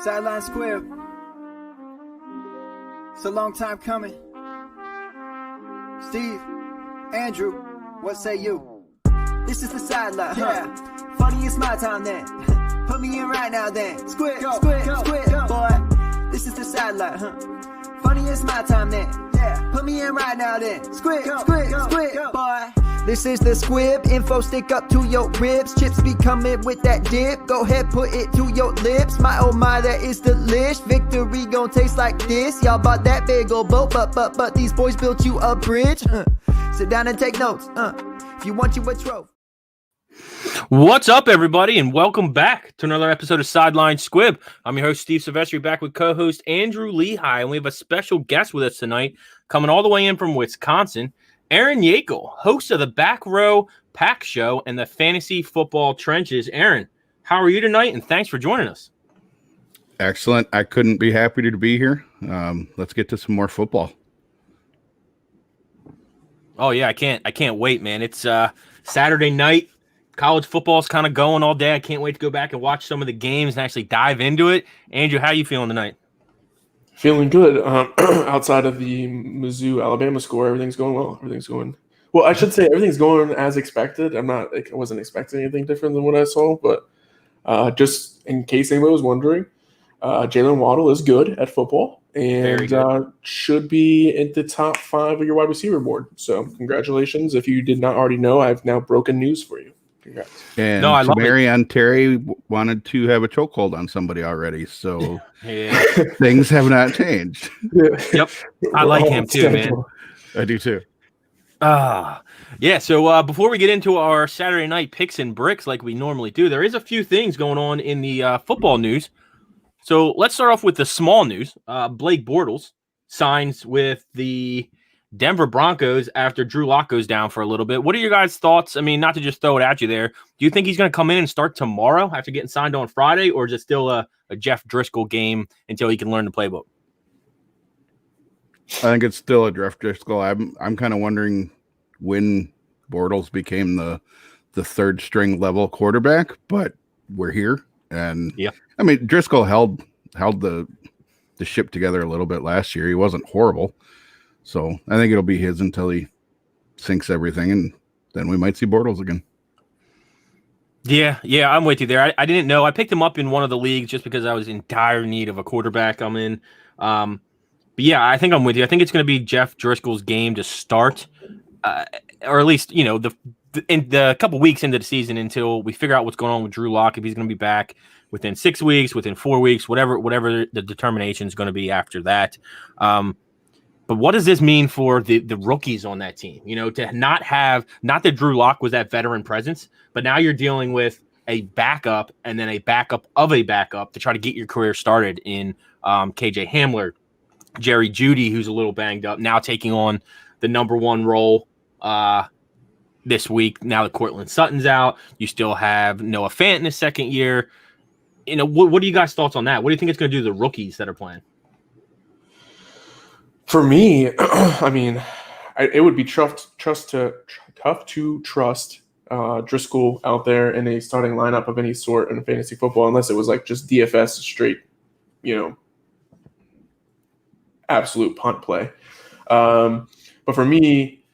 Sideline Squib. It's a long time coming. Steve, Andrew, what say you? This is the sideline, Funny, it's my time then. Put me in right now then. Squib, boy. This is the sideline, Funny, it's my time then. Put me in right now then. Squib, boy. This is the Squib, info stick up to your ribs. Chips be coming with that dip. Go ahead, put it to your lips. My oh my, that is delish. Victory gon' taste like this. Y'all bought that big ol' boat, but these boys built you a bridge. Sit down and take notes. If you want you a trophy. What's up, everybody, and welcome back to another episode of Sideline Squib. I'm your host, Steve Silvestri, back with co-host Andrew Lehigh, and we have a special guest with us tonight, coming all the way in from Wisconsin, Aaron Yakel, host of the Back Row Pack Show and the Fantasy Football Trenches. Aaron, how are you tonight, and thanks for joining us. Excellent. I couldn't be happier to be here. Let's get to some more football. Oh, yeah, I can't wait, man. It's Saturday night. College football is kind of going all day. I can't wait to go back and watch some of the games and actually dive into it. Andrew, how are you feeling tonight? Feeling good. Outside of the Mizzou Alabama score, everything's going well. Well, I should say everything's going as expected. I wasn't expecting anything different than what I saw, but just in case anybody was wondering, Jalen Waddle is good at football and should be in the top 5 of your wide receiver board. So congratulations. If you did not already know, I've now broken news for you. Congrats. And Marion Terry wanted to have a chokehold on somebody already, so things have not changed. Yep, I like him too, man. I do too. So before we get into our Saturday night picks and bricks like we normally do, there is a few things going on in the football news. So let's start off with the small news. Blake Bortles signs with the Denver Broncos after Drew Lock goes down for a little bit. What are your guys' thoughts? I mean, not to just throw it at you there. Do you think he's going to come in and start tomorrow after getting signed on Friday, or is it still a Jeff Driscoll game until he can learn the playbook? I think it's still a Jeff Driscoll. I'm kind of wondering when Bortles became the third string level quarterback, but we're here. And I mean, Driscoll held the ship together a little bit last year. He wasn't horrible. So I think it'll be his until he sinks everything, and then we might see Bortles again. Yeah, I'm with you there. I didn't know. I picked him up in one of the leagues just because I was in dire need of a quarterback. I'm in. But yeah, I think I'm with you. I think it's going to be Jeff Driscoll's game to start, or at least, in the couple weeks into the season until we figure out what's going on with Drew Lock, if he's going to be back within 6 weeks, within 4 weeks, whatever the determination is going to be after that. But what does this mean for the rookies on that team? To not that Drew Lock was that veteran presence, but now you're dealing with a backup and then a backup of a backup to try to get your career started in KJ Hamler, Jerry Jeudy, who's a little banged up, now taking on the number one role this week. Now that Cortland Sutton's out, you still have Noah Fant in his second year. What are you guys' thoughts on that? What do you think it's going to do to the rookies that are playing? For me, I mean, it would be tough to trust Driscoll out there in a starting lineup of any sort in fantasy football, unless it was like just DFS straight, absolute punt play. But for me,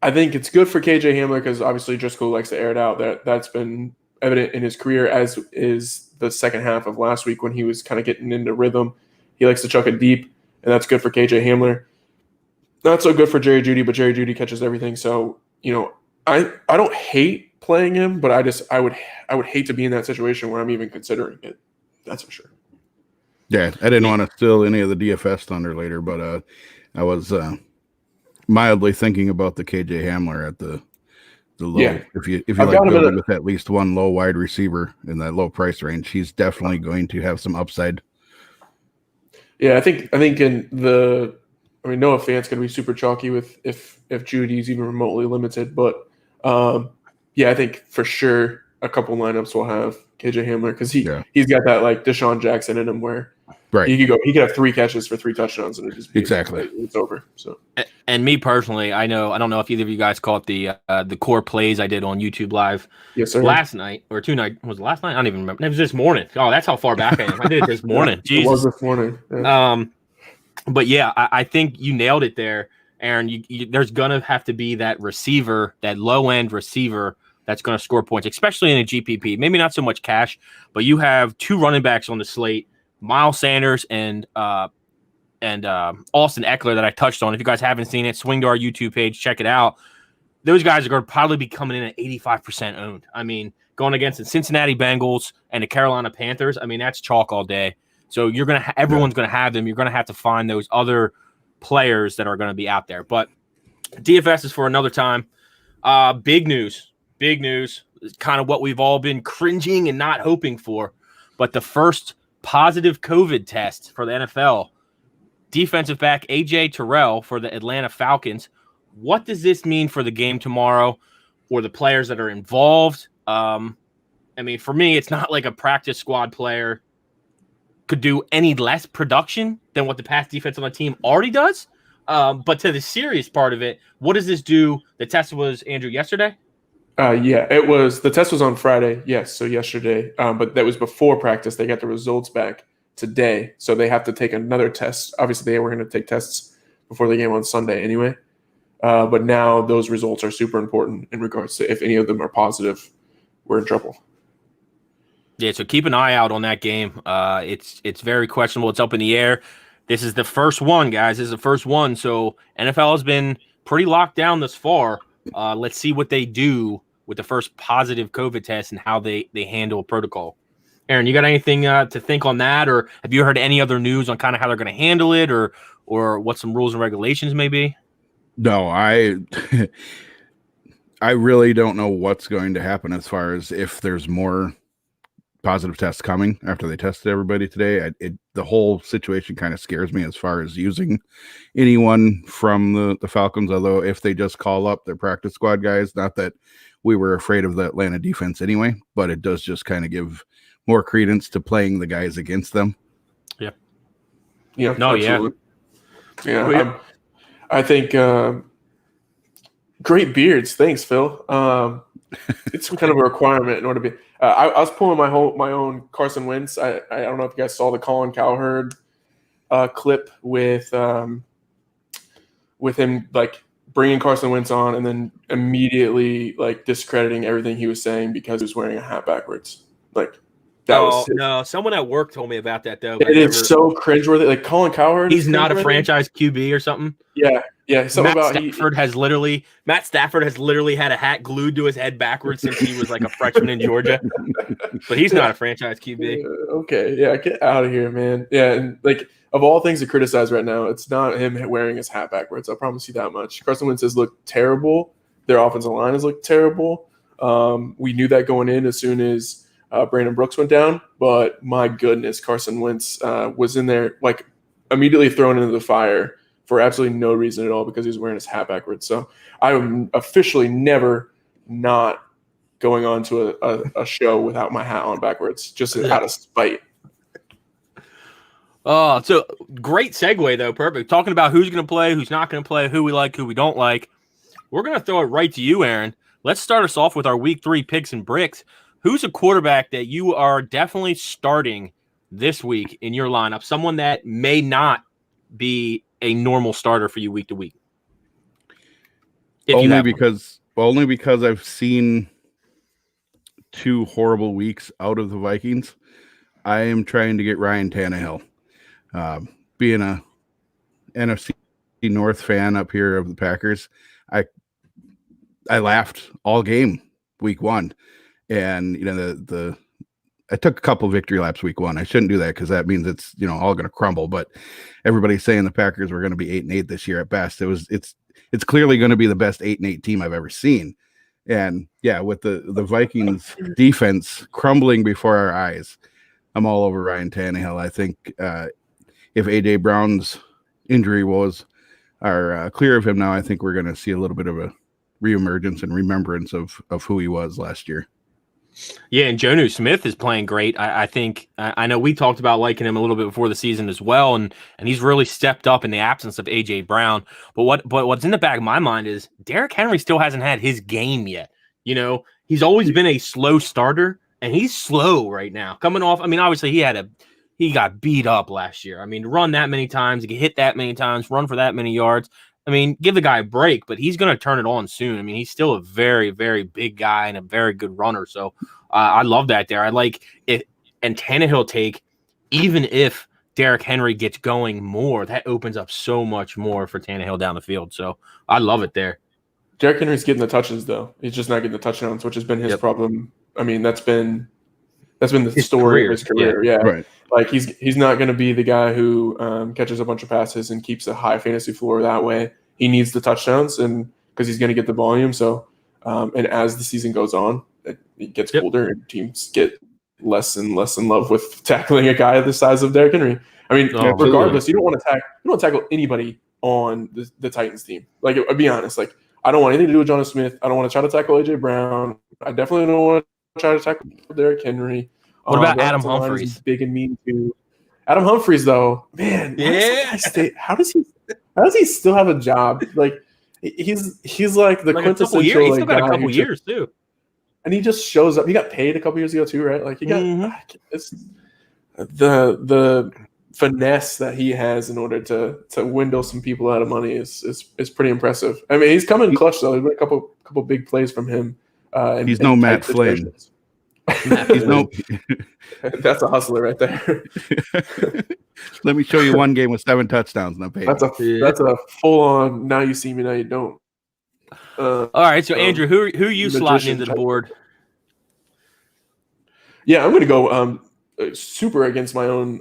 I think it's good for KJ Hamler because obviously Driscoll likes to air it out. That's been evident in his career, as is the second half of last week when he was kind of getting into rhythm. He likes to chuck it deep. And that's good for KJ Hamler. Not so good for Jerry Jeudy, but Jerry Jeudy catches everything. So, I don't hate playing him, but I would hate to be in that situation where I'm even considering it. That's for sure. Yeah, I didn't want to steal any of the DFS thunder later, but I was mildly thinking about the KJ Hamler at the low. Yeah. If you like building with at least one low wide receiver in that low price range, he's definitely going to have some upside. Yeah, I think Noah Fant's going to be super chalky with if Judy's even remotely limited, but I think for sure a couple lineups will have KJ Hamler because he's got that like Deshaun Jackson in him where Right. He could have 3 catches for 3 touchdowns, and it's over. So, and me personally, I don't know if either of you guys caught the core plays I did on YouTube Live. Yes, sir. Last night or 2 nights, was it last night? I don't even remember. It was this morning. Oh, that's how far back I am. I did it this morning. Jesus. It was this morning. Yeah. But yeah, I think you nailed it there, Aaron. There's gonna have to be that receiver, that low end receiver that's gonna score points, especially in a GPP. Maybe not so much cash, but you have 2 running backs on the slate. Miles Sanders and Austin Eckler that I touched on. If you guys haven't seen it, swing to our YouTube page, check it out. Those guys are going to probably be coming in at 85% owned. I mean, going against the Cincinnati Bengals and the Carolina Panthers, I mean, that's chalk all day. So everyone's going to have them. You're going to have to find those other players that are going to be out there. But DFS is for another time. Big news. Kind of what we've all been cringing and not hoping for. But the first positive COVID test for the NFL. Defensive back A.J. Terrell for the Atlanta Falcons. What does this mean for the game tomorrow or the players that are involved? I mean, for me, it's not like a practice squad player could do any less production than what the pass defense on the team already does. But to the serious part of it, what does this do? The test was, Andrew, yesterday? Yeah, it was. The test was on Friday. Yes, so yesterday. But that was before practice. They got the results back today, so they have to take another test. Obviously, they were going to take tests before the game on Sunday anyway. But now those results are super important in regards to if any of them are positive, we're in trouble. Yeah, so keep an eye out on that game. It's very questionable. It's up in the air. This is the first one, guys. This is the first one. So NFL has been pretty locked down thus far. Let's see what they do with the first positive COVID test and how they handle a protocol. Aaron, you got anything to think on that, or have you heard any other news on kind of how they're going to handle it, or what some rules and regulations may be? No, I really don't know what's going to happen as far as if there's more positive tests coming after they tested everybody today. The whole situation kind of scares me as far as using anyone from the Falcons, although if they just call up their practice squad guys, not that we were afraid of the Atlanta defense anyway, but it does just kind of give more credence to playing the guys against them. Yeah. No, absolutely. Yeah. I think great beards. Thanks, Phil. It's kind of a requirement in order to be. I was pulling my own Carson Wentz. I don't know if you guys saw the Colin Cowherd clip with him like bringing Carson Wentz on and then immediately like discrediting everything he was saying because he was wearing a hat backwards. Like that was no. Someone at work told me about that though. It is so cringeworthy. Like Colin Cowherd, he's not a franchise QB or something. Yeah. Something Matt Stafford has literally had a hat glued to his head backwards since he was like a freshman in Georgia. But he's not a franchise QB. Okay, yeah, get out of here, man. Yeah, and like of all things to criticize right now, it's not him wearing his hat backwards. I promise you that much. Carson Wentz has looked terrible. Their offensive line has looked terrible. We knew that going in as soon as Brandon Brooks went down. But my goodness, Carson Wentz was in there like immediately thrown into the fire for absolutely no reason at all because he was wearing his hat backwards. So I'm officially never not going on to a show without my hat on backwards, just out of spite. Oh, so great segue, though. Perfect. Talking about who's going to play, who's not going to play, who we like, who we don't like. We're going to throw it right to you, Aaron. Let's start us off with our week 3 picks and bricks. Who's a quarterback that you are definitely starting this week in your lineup? Someone that may not be a normal starter for you week to week. Only because I've seen 2 horrible weeks out of the Vikings. I am trying to get Ryan Tannehill. Being a NFC North fan up here of the Packers, I laughed all game week 1, and I took a couple victory laps week 1. I shouldn't do that because that means it's all going to crumble. But everybody's saying the Packers were going to be 8-8 this year at best. It's clearly going to be the best 8-8 team I've ever seen. And yeah, with the Vikings defense crumbling before our eyes, I'm all over Ryan Tannehill. I think if AJ Brown's injury woes are clear of him now, I think we're going to see a little bit of a reemergence and remembrance of who he was last year. Yeah, and Jonnu Smith is playing great. I think I know we talked about liking him a little bit before the season as well, and he's really stepped up in the absence of AJ Brown. But what's in the back of my mind is Derrick Henry still hasn't had his game yet. You know, he's always been a slow starter, and he's slow right now. Coming off, I mean, obviously he got beat up last year. I mean, run that many times, get hit that many times, run for that many yards. I mean, give the guy a break, but he's going to turn it on soon. I mean, he's still a very, very big guy and a very good runner. So I love that there. I like it. And Tannehill take, even if Derrick Henry gets going more, that opens up so much more for Tannehill down the field. So I love it there. Derrick Henry's getting the touches, though. He's just not getting the touchdowns, which has been his problem. I mean, that's been the story of his career. Yeah. Right. Like he's not going to be the guy who catches a bunch of passes and keeps a high fantasy floor that way. He needs the touchdowns, and because he's going to get the volume. So, and as the season goes on, it gets colder, and teams get less and less in love with tackling a guy the size of Derrick Henry. I mean, regardless, you don't want to tackle anybody on the Titans team. Like, I'll be honest, like I don't want anything to do with Jonnu Smith. I don't want to try to tackle AJ Brown. I definitely don't want to try to tackle Derrick Henry. What about Adam Humphries? Big and mean too. Adam Humphries, though, man, how does he still have a job? Like he's like the quintessential he's still got guy a couple years too, and he just shows up. He got paid a couple years ago too, right? Like he got it's the finesse that he has in order to windle some people out of money is pretty impressive. I mean, he's coming clutch though. There's been a couple big plays from him. He's no Matt Flynn. He's no. That's a hustler right there. Let me show you one game with 7 touchdowns. No pay. That's a full on. Now you see me, now you don't. All right, so Andrew, who are you slotting into the board? Yeah, I'm going to go super against my own,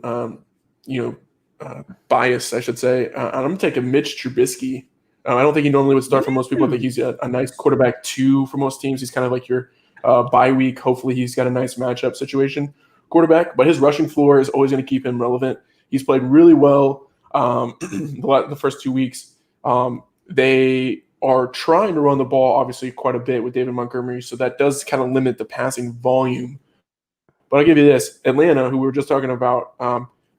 bias, I should say. I'm going to take a Mitch Trubisky. I don't think he normally would start for most people. I think he's a nice quarterback 2 for most teams. He's kind of like your bye week. Hopefully he's got a nice matchup situation quarterback, but his rushing floor is always going to keep him relevant. He's played really well the first 2 weeks. They are trying to run the ball, obviously, quite a bit with David Montgomery, so that does kind of limit the passing volume. But I'll give you this. Atlanta, who we were just talking about,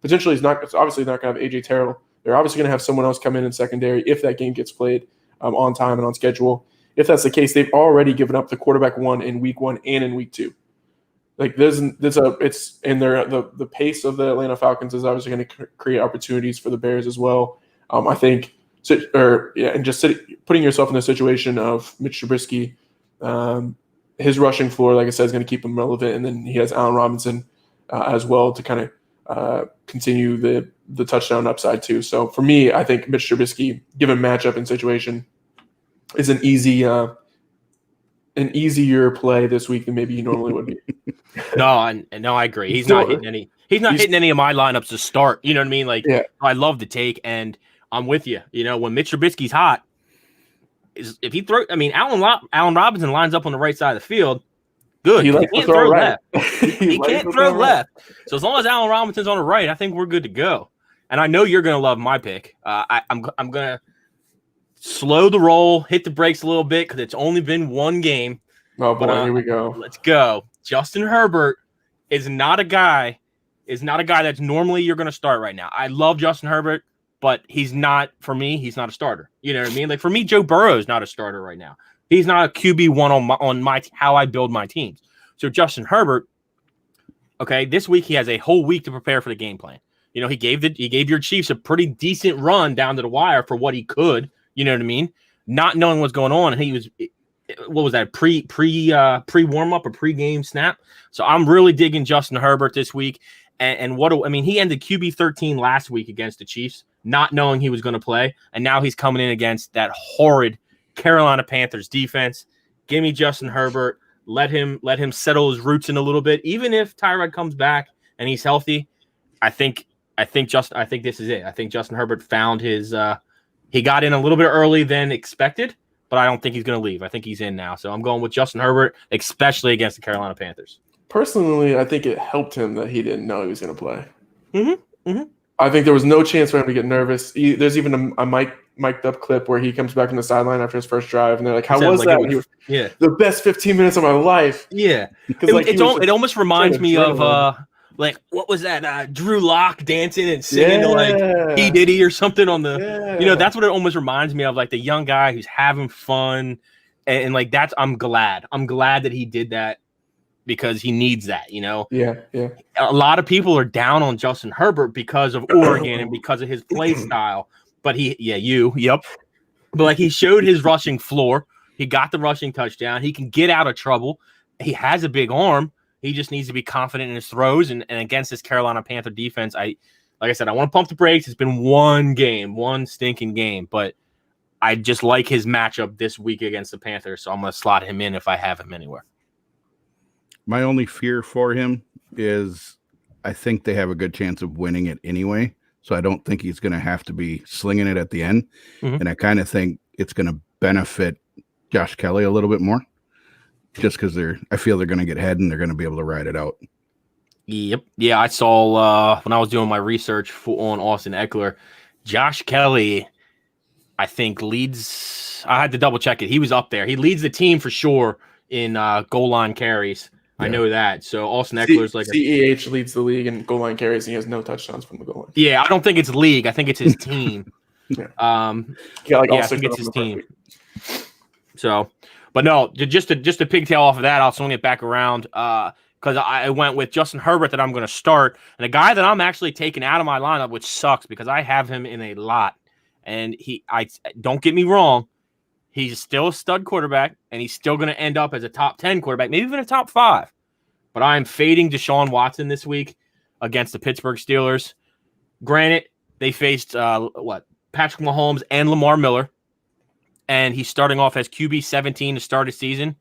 potentially it's obviously not going to have A.J. Terrell. They're obviously going to have someone else come in secondary if that game gets played on time and on schedule. If that's the case, they've already given up the quarterback 1 in week 1 and in week 2. Like it's in the pace of the Atlanta Falcons is obviously going to create opportunities for the Bears as well. I think, putting yourself in the situation of Mitch Trubisky, his rushing floor, like I said, is going to keep him relevant, and then he has Allen Robinson as well to kind of continue the touchdown upside too. So for me, I think Mitch Trubisky, given matchup and situation, is an easier play this week than maybe he normally would be. No, I agree. He's not hitting any of my lineups to start. You know what I mean? Like, I love the take, and I'm with you. You know, when Mitch Trubisky's hot, if he throw, I mean, Allen Robinson lines up on the right side of the field. Good. He can't throw left. He can't throw left. So as long as Allen Robinson's on the right, I think we're good to go. And I know you're going to love my pick. I'm going to slow the roll, hit the brakes a little bit because it's only been one game. Oh boy, here we go. Let's go. Justin Herbert is not a guy that's normally you're going to start right now. I love Justin Herbert, but he's not a starter. You know what I mean? Like for me, Joe Burrow is not a starter right now. He's not a QB1 on my how I build my teams. So Justin Herbert, okay, this week he has a whole week to prepare for the game plan. You know, he gave your Chiefs a pretty decent run down to the wire for what he could. You know what I mean? Not knowing what's going on, and he was, what was that, pre warm up or pre-game snap? So I'm really digging Justin Herbert this week. And he ended QB 13 last week against the Chiefs, not knowing he was going to play, and now he's coming in against that horrid Carolina Panthers defense. Give me Justin Herbert. Let him settle his roots in a little bit. Even if Tyrod comes back and he's healthy, I think this is it. I think Justin Herbert found his. He got in a little bit early than expected, but I don't think he's going to leave. I think he's in now. So I'm going with Justin Herbert, especially against the Carolina Panthers. Personally, I think it helped him that he didn't know he was going to play. I think there was no chance for him to get nervous. There's even a mic'd up clip where he comes back in the sideline after his first drive, and they're like, "How was that?" Yeah, the best 15 minutes of my life. Yeah, because it almost reminds me of like what was that Drew Lock dancing and singing to like P Diddy or something on the that's what it almost reminds me of, like the young guy who's having fun and like that's I'm glad that he did that because he needs that. Yeah. A lot of people are down on Justin Herbert because of Oregon and because of his play style, but but like he showed his rushing floor. He got the rushing touchdown. He can get out of trouble. He has a big arm. He just needs to be confident in his throws. And against this Carolina Panther defense, like I said, I want to pump the brakes. It's been one stinking game, but I just like his matchup this week against the Panthers. So I'm going to slot him in if I have him anywhere. My only fear for him is I think they have a good chance of winning it anyway. So I don't think he's going to have to be slinging it at the end. Mm-hmm. And I kind of think it's going to benefit Josh Kelly a little bit more just because I feel they're going to get ahead and they're going to be able to ride it out. Yep. Yeah, I saw when I was doing my research on Austin Eckler, Josh Kelly, I think leads. I had to double check it. He was up there. He leads the team for sure in goal line carries. Yeah. I know that. So Austin Eckler's like CEH leads the league in goal line carries, and he has no touchdowns from the goal line. Yeah, I don't think it's league. I think it's his team. I think it's his team. So, but no, just to pigtail off of that, I'll swing it back around because I went with Justin Herbert that I'm going to start, and a guy that I'm actually taking out of my lineup, which sucks because I have him in a lot, and I don't get me wrong, he's still a stud quarterback, and he's still going to end up as a top 10 quarterback, maybe even a top 5. But I'm fading Deshaun Watson this week against the Pittsburgh Steelers. Granted, they faced Patrick Mahomes and Lamar Miller. And he's starting off as QB 17 to start his season.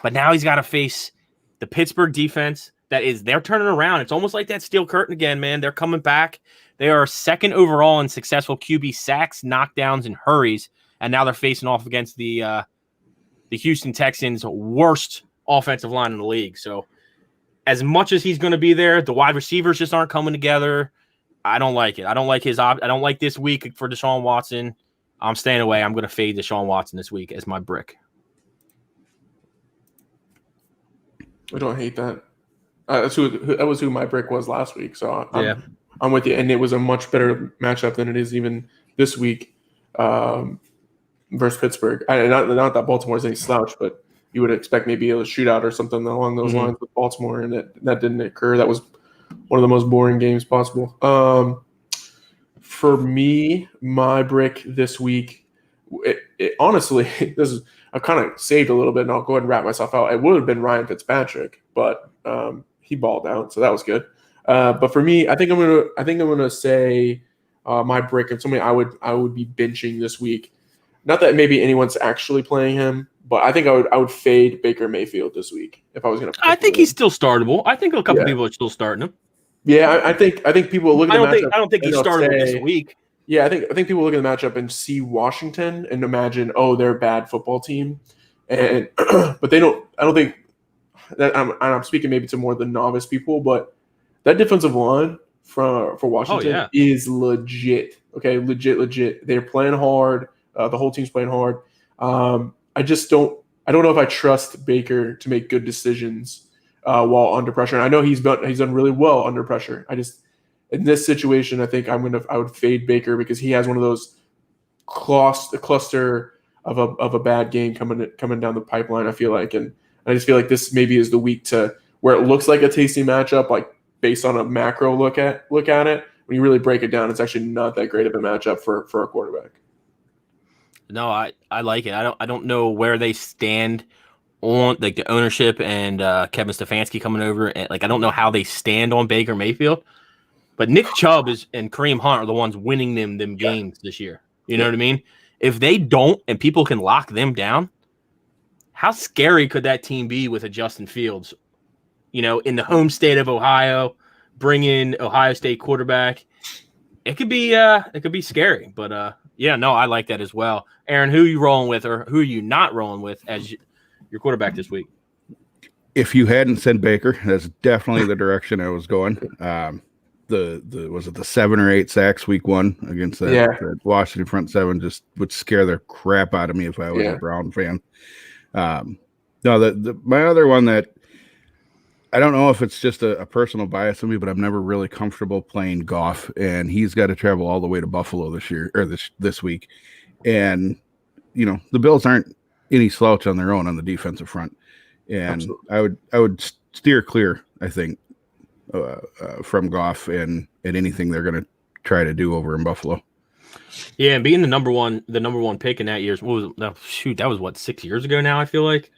But now he's got to face the Pittsburgh defense they're turning around. It's almost like that steel curtain again, man. They're coming back. They are second overall in successful QB sacks, knockdowns, and hurries. And now they're facing off against the Houston Texans' worst offensive line in the league. So as much as he's going to be there, the wide receivers just aren't coming together. I don't like it. I don't like I don't like this week for Deshaun Watson. I'm staying away. I'm going to fade Deshaun Watson this week as my brick. I don't hate that. That was who my brick was last week. So I'm with you. And it was a much better matchup than it is even this week versus Pittsburgh. Not that Baltimore is any slouch, but you would expect maybe a shootout or something along those lines with Baltimore, and that didn't occur. That was one of the most boring games possible. For me, my brick this week, it honestly, I kind of saved a little bit, and I'll go ahead and wrap myself out. It would have been Ryan Fitzpatrick, but he balled out, so that was good. But for me, I think I'm gonna say my brick of somebody I would be benching this week. Not that maybe anyone's actually playing him, but I think I would fade Baker Mayfield this week if I was gonna. I think he's still startable. I think a couple people are still starting him. Yeah, I think people look at the matchup. I don't think he's startable this week. Yeah, I think people look at the matchup and see Washington and imagine, oh, they're a bad football team, and but they don't. I don't think that I'm speaking maybe to more the novice people, but that defensive line for Washington is legit. Okay, legit. They're playing hard. The whole team's playing hard. I don't know if I trust Baker to make good decisions while under pressure. And I know he's done really well under pressure. In this situation, I think I would fade Baker because he has one of those cluster of a bad game coming down the pipeline. I feel like, and I just feel like this maybe is the week to where it looks like a tasty matchup, like based on a macro look at it. When you really break it down, it's actually not that great of a matchup for a quarterback. No, I like it. I don't know where they stand on like the ownership and Kevin Stefanski coming over, and like I don't know how they stand on Baker Mayfield, but Nick Chubb and Kareem Hunt are the ones winning them games this year. You know what I mean? If they don't and people can lock them down, how scary could that team be with a Justin Fields? In the home state of Ohio, bring in Ohio State quarterback. It could be scary, but I like that as well. Aaron, who are you rolling with, or who are you not rolling with as your quarterback this week? If you hadn't said Baker, that's definitely the direction I was going. the was it the 7 or 8 sacks week 1 against that Washington front seven just would scare the crap out of me if I was a Brown fan. No, my other one that I don't know if it's just a personal bias of me, but I'm never really comfortable playing Goff, and he's got to travel all the way to Buffalo this year or this week. And the Bills aren't any slouch on their own on the defensive front, and Absolutely. I would steer clear, I think, from Goff and anything they're going to try to do over in Buffalo. Yeah, and being the number one pick in that year's that was what, 6 years ago now, I feel like.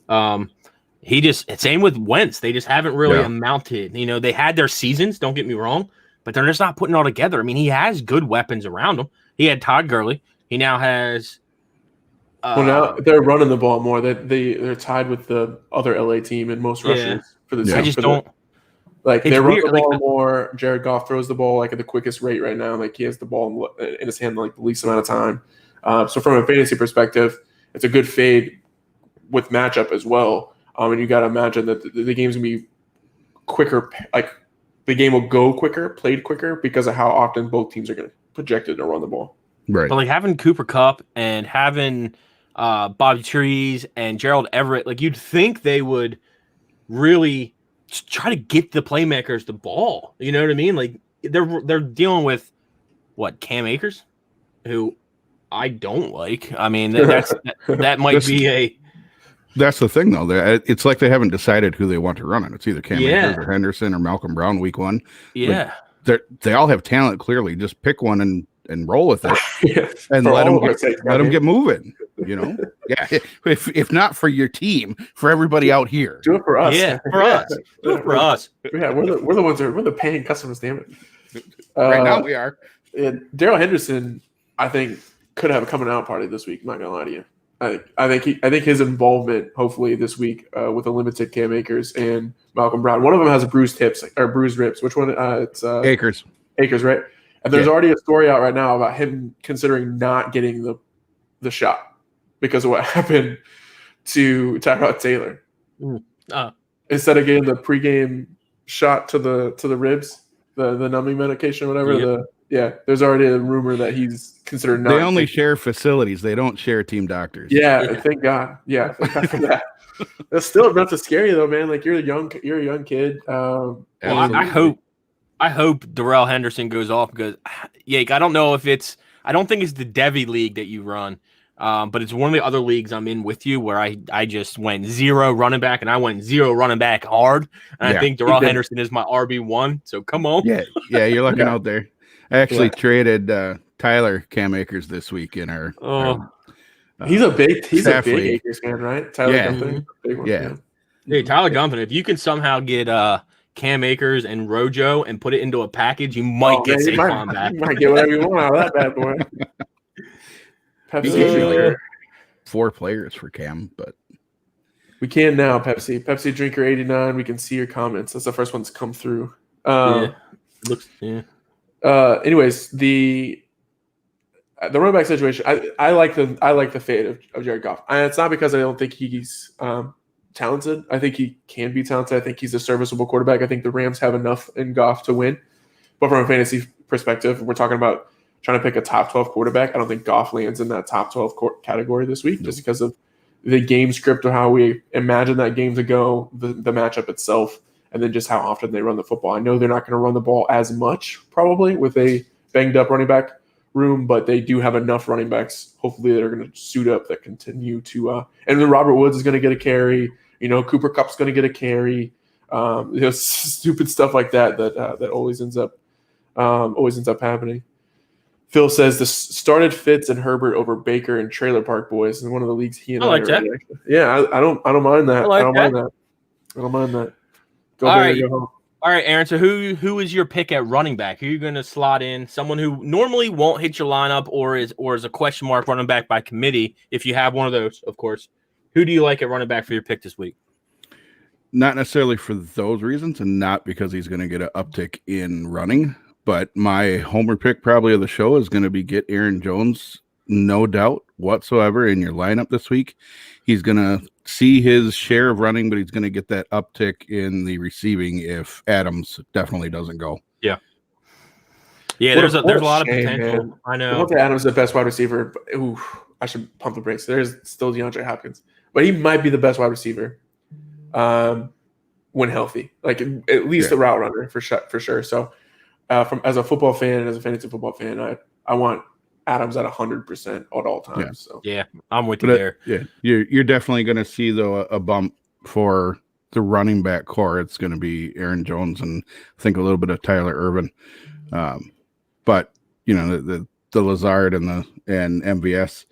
Same with Wentz. They just haven't really amounted. They had their seasons, don't get me wrong, but they're just not putting it all together. I mean, he has good weapons around him. He had Todd Gurley. He now has now they're running the ball more. They're tied with the other LA team in most rushes for the season. I just don't they're running the ball more. Jared Goff throws the ball at the quickest rate right now. He has the ball in his hand the least amount of time. So from a fantasy perspective, it's a good fade with matchup as well. And you got to imagine that the game's going to be quicker. The game will go quicker, played quicker because of how often both teams are going to projected to run the ball. Right. But having Cooper Kupp and having Bobby Trees and Gerald Everett, you'd think they would really try to get the playmakers the ball. You know what I mean? They're dealing with Cam Akers, who I don't like. I mean, that might be a. That's the thing, though. It's like they haven't decided who they want to run it. It's either Cam Akers or Henderson or Malcolm Brown week 1. Yeah. They all have talent, clearly. Just pick one and roll with it and let them get moving. Yeah. If not for your team, for everybody out here. Do it for us. Yeah, for us. Do it for us. Yeah, we're the ones we're the paying customers, damn it. Right now we are. And Darrell Henderson, I think, could have a coming out party this week. I'm not gonna lie to you. I think his involvement, hopefully this week, with a limited Cam Akers and Malcolm Brown. One of them has a bruised hips or bruised ribs. Which one? It's Akers. Akers, right? And there's already a story out right now about him considering not getting the shot because of what happened to Tyrod Taylor. Instead of getting the pregame shot to the ribs, the numbing medication, whatever. There's already a rumor that he's considered not. They only share facilities. They don't share team doctors. Yeah, thank God. Yeah, thank God for that. That's still enough to scare you though, man. You're a young kid. I hope Darrell Henderson goes off because I don't know if I don't think it's the Devy league that you run. But it's one of the other leagues I'm in with you where I just went 0 running back and I went 0 running back hard. And I think Darrell Henderson is my RB1. So come on. Yeah, you're looking out there. I actually traded Tyler Cam Akers this week in our he's a big Akers fan, right? Tyler Gumpin. Yeah. Hey, Tyler Gumpin, if you can somehow get Cam Akers and Rojo and put it into a package, you might get Saquon back. You might get whatever you want out of that bad boy. Pepsi 4 players for Cam, but we can now. Pepsi Drinker 89. We can see your comments. That's the first one to come through. Anyways, the running back situation. I like the fade of Jared Goff. And it's not because I don't think he's talented. I think he can be talented. I think he's a serviceable quarterback. I think the Rams have enough in Goff to win. But from a fantasy perspective, we're talking about trying to pick a top 12 quarterback. I don't think Goff lands in that top 12 category this week just because of the game script or how we imagine that game to go, the matchup itself, and then just how often they run the football. I know they're not going to run the ball as much probably with a banged up running back room, but they do have enough running backs. Hopefully they're going to suit up that continue to and then Robert Woods is going to get a carry. Cooper Kupp's going to get a carry. Stupid stuff like that always ends up happening. Phil says the started Fitz and Herbert over Baker and Trailer Park Boys in one of the leagues he and I like that. Yeah, I don't mind that. I don't mind that. Go All big right. or go home. All right, Aaron. So who is your pick at running back? Who are you going to slot in? Someone who normally won't hit your lineup or is a question mark running back by committee, if you have one of those, of course. Who do you like at running back for your pick this week? Not necessarily for those reasons and not because he's going to get an uptick in running. But my homer pick probably of the show is going to be get Aaron Jones, no doubt whatsoever, in your lineup this week. He's going to see his share of running, but he's going to get that uptick in the receiving if Adams definitely doesn't go. Yeah. Yeah, there's a lot of potential. Man. I know. Devontae Adams is the best wide receiver. But, I should pump the brakes. There's still DeAndre Hopkins, but he might be the best wide receiver when healthy. Like at least a route runner for sure. So as a football fan and as a fantasy football fan, I want Adams at 100% at all times. Yeah. So yeah, I'm with you there. Yeah, you're definitely going to see though a bump for the running back core. It's going to be Aaron Jones and I think a little bit of Tyler Ervin. But you know the Lazard and MVS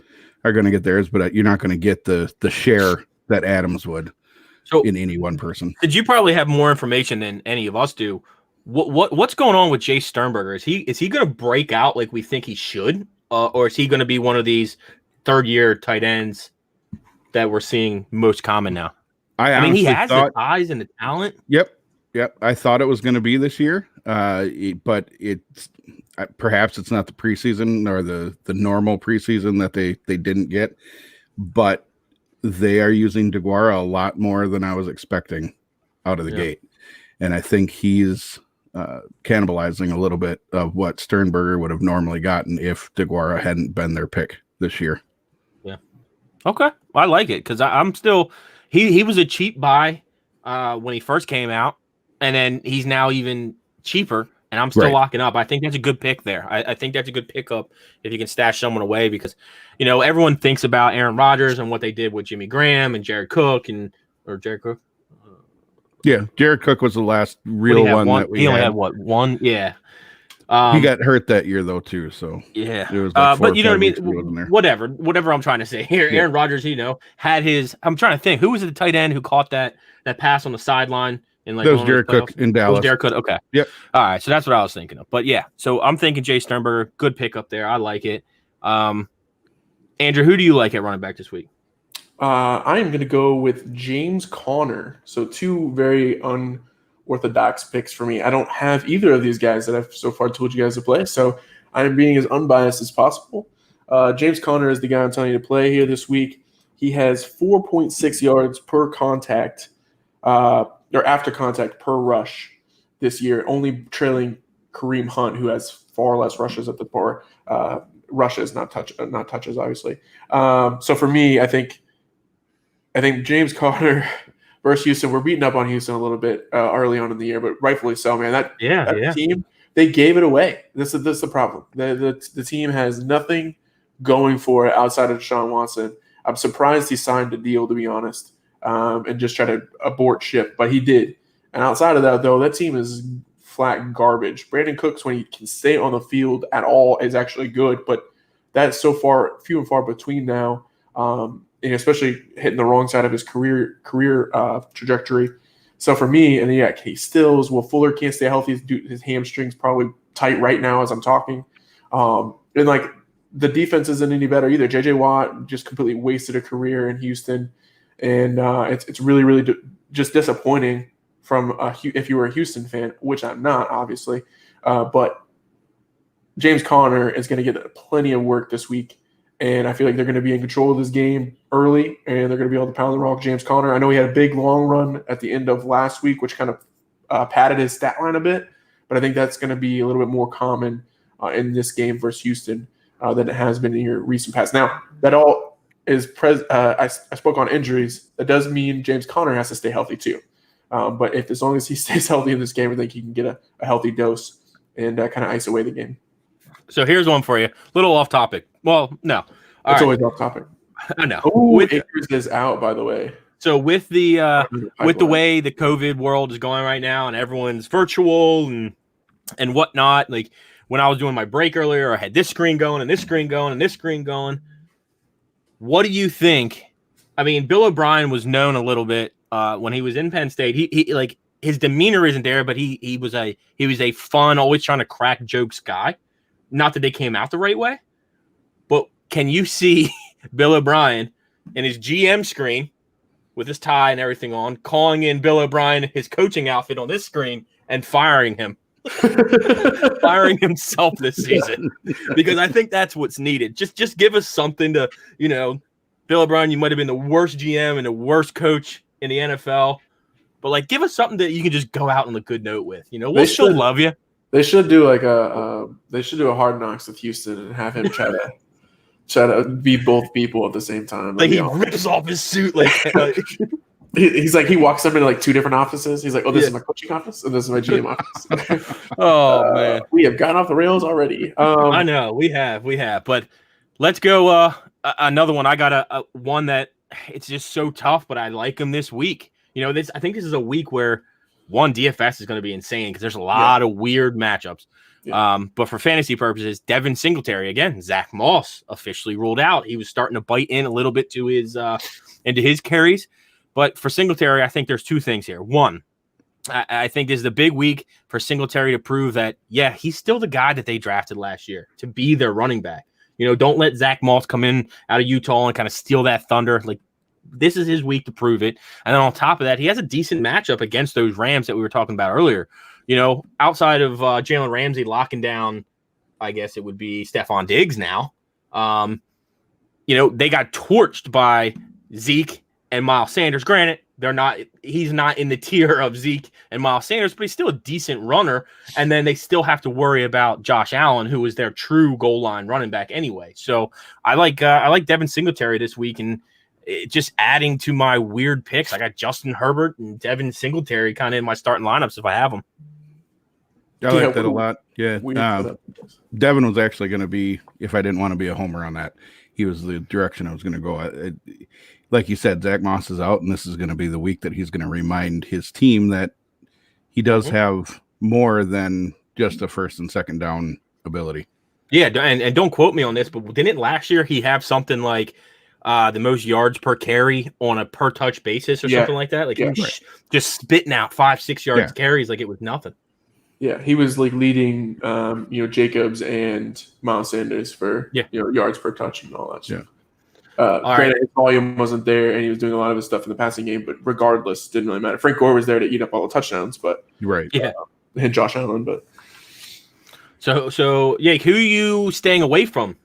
are going to get theirs, but you're not going to get the share that Adams would in any one person. Did you probably have more information than any of us do? What's going on with Jace Sternberger? Is he going to break out like we think he should, or is he going to be one of these third-year tight ends that we're seeing most common now? I mean, he has the size and the talent. Yep. I thought it was going to be this year, but it's perhaps it's not the preseason or the normal preseason that they didn't get, but they are using DeGuara a lot more than I was expecting out of the gate, and I think he's cannibalizing a little bit of what Sternberger would have normally gotten if DeGuara hadn't been their pick this year. Yeah. Okay. I like it because I'm still he was a cheap buy when he first came out, and then he's now even cheaper, and I'm still locking up. I think that's a good pick there. I think that's a good pickup if you can stash someone away because, you know, everyone thinks about Aaron Rodgers and what they did with Jimmy Graham and Jared Cook Jared Cook. Yeah, Jared Cook was the last real one that we He only had what, one? Yeah. He got hurt that year though too, so yeah. it was like but you know what I mean. Whatever I'm trying to say here. Aaron Rodgers, you know, had his. I'm trying to think who was the tight end who caught that pass on the sideline in like. That was Jared Cook in Dallas. Jared Cook. Okay. Yep. All right, so that's what I was thinking of. But yeah, so I'm thinking Jay Sternberger, good pickup there. I like it. Andrew, who do you like at running back this week? I am going to go with James Conner. So two very unorthodox picks for me. I don't have either of these guys that I've so far told you guys to play, so I am being as unbiased as possible. James Conner is the guy I'm telling you to play here this week. He has 4.6 yards per contact, or after contact per rush this year, only trailing Kareem Hunt, who has far less rushes at the bar. Rushes, not touches, obviously. So for me, I think James Conner versus Houston, we're beating up on Houston a little bit early on in the year, but rightfully so, man. That team, they gave it away. This is the problem. The team has nothing going for it outside of Deshaun Watson. I'm surprised he signed a deal, to be honest, and just try to abort ship, but he did. And outside of that, though, that team is flat garbage. Brandon Cooks, when he can stay on the field at all, is actually good, but that's so far few and far between now. And especially hitting the wrong side of his career trajectory. So for me, and then you got Case Stills. Will Fuller can't stay healthy. His hamstring's probably tight right now as I'm talking. And like the defense isn't any better either. J.J. Watt just completely wasted a career in Houston, and it's really, really just disappointing from if you were a Houston fan, which I'm not, obviously. But James Conner is going to get plenty of work this week. And I feel like they're going to be in control of this game early, and they're going to be able to pound the rock. James Conner, I know he had a big long run at the end of last week, which kind of padded his stat line a bit, but I think that's going to be a little bit more common in this game versus Houston than it has been in your recent past. Now, that all is I spoke on injuries. That does mean James Conner has to stay healthy too. But as long as he stays healthy in this game, I think he can get a healthy dose and kind of ice away the game. So here's one for you. Little off topic. Well, no. It's always off topic. I know. Akers is out, by the way. So with the way the COVID world is going right now, and everyone's virtual and whatnot, like when I was doing my break earlier, I had this screen going and this screen going and this screen going. What do you think? I mean, Bill O'Brien was known a little bit when he was in Penn State. He like his demeanor isn't there, but he was a fun, always trying to crack jokes guy. Not that they came out the right way, but can you see Bill O'Brien in his GM screen with his tie and everything on, calling in Bill O'Brien, his coaching outfit on this screen, and firing him? Firing himself this season, because I think that's what's needed. Just give us something to, Bill O'Brien, you might have been the worst GM and the worst coach in the NFL, but like give us something that you can just go out on a good note with. We'll still love you. They should do like a Hard Knocks with Houston and have him try to be both people at the same time. Like he rips off his suit like he's like he walks up into like two different offices. He's like, "Oh, this is my coaching office, and this is my GM office." Oh man, we have gotten off the rails already. I know we have, but let's go. Another one. I got a one that it's just so tough, but I like him this week. You know, I think this is a week where one DFS is going to be insane because there's a lot of weird matchups. Yeah. But for fantasy purposes, Devin Singletary again. Zach Moss officially ruled out. He was starting to bite in a little bit to his into his carries. But for Singletary, I think there's two things here. One, I think this is the big week for Singletary to prove that, yeah, he's still the guy that they drafted last year to be their running back. You know, don't let Zach Moss come in out of Utah and kind of steal that thunder. Like, this is his week to prove it. And then on top of that, he has a decent matchup against those Rams that we were talking about earlier. You know, outside of Jalen Ramsey locking down, I guess it would be Stephon Diggs now. You know, they got torched by Zeke and Miles Sanders. Granted, he's not in the tier of Zeke and Miles Sanders, but he's still a decent runner. And then they still have to worry about Josh Allen, who is their true goal line running back anyway. So I like Devin Singletary this week, and just adding to my weird picks. I got Justin Herbert and Devin Singletary kind of in my starting lineups if I have them. I like that a lot. Yeah. Devin was actually going to be, if I didn't want to be a homer on that, he was the direction I was going to go. Like you said, Zach Moss is out, and this is going to be the week that he's going to remind his team that he does have more than just a first and second down ability. Yeah, and don't quote me on this, but didn't last year he have something like the most yards per carry on a per touch basis or something like that? Like he was just spitting out 5-6 yards carries like it was nothing. Yeah, he was like leading, Jacobs and Miles Sanders for yards per touch and all that stuff. Granted, his volume wasn't there, and he was doing a lot of his stuff in the passing game. But regardless, it didn't really matter. Frank Gore was there to eat up all the touchdowns, but and Josh Allen. But so who are you staying away from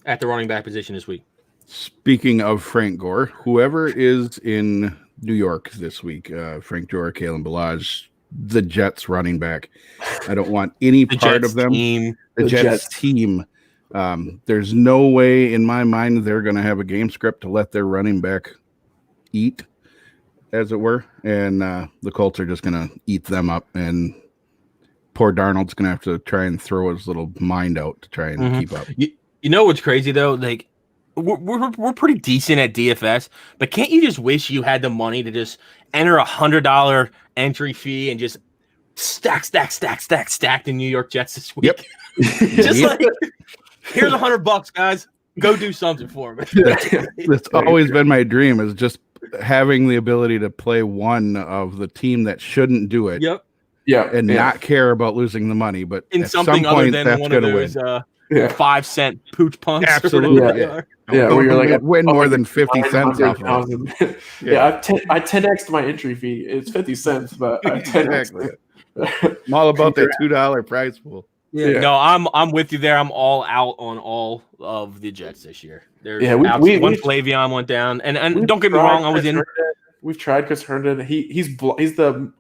at the running back position this week? Speaking of Frank Gore, whoever is in New York this week, Frank Gore, Kalen Ballage, the Jets running back. I don't want any part of them. The Jets team. There's no way in my mind they're going to have a game script to let their running back eat, as it were. And the Colts are just going to eat them up. And poor Darnold's going to have to try and throw his little mind out to try and keep up. You know what's crazy, though? Like, we're pretty decent at DFS, but can't you just wish you had the money to just enter $100 entry fee and just stack the New York Jets this week? Yep. Just like, here's $100, guys. Go do something for me. That's always been my dream, is just having the ability to play one of the team that shouldn't do it. Yep. Yeah. And not care about losing the money, but in at something some point, other than that's one of gonna those win. 5-cent pooch punts. Absolutely. Where you're like win more than 50 cents off of it. I 10x'd my entry fee. It's 50 cents, but I 10x'd it. I'm all about that $2 prize pool. Yeah. No, I'm with you there. I'm all out on all of the Jets this year. There's one Flavion went down, and don't get me wrong, I was in. We've tried Chris Herndon. He's the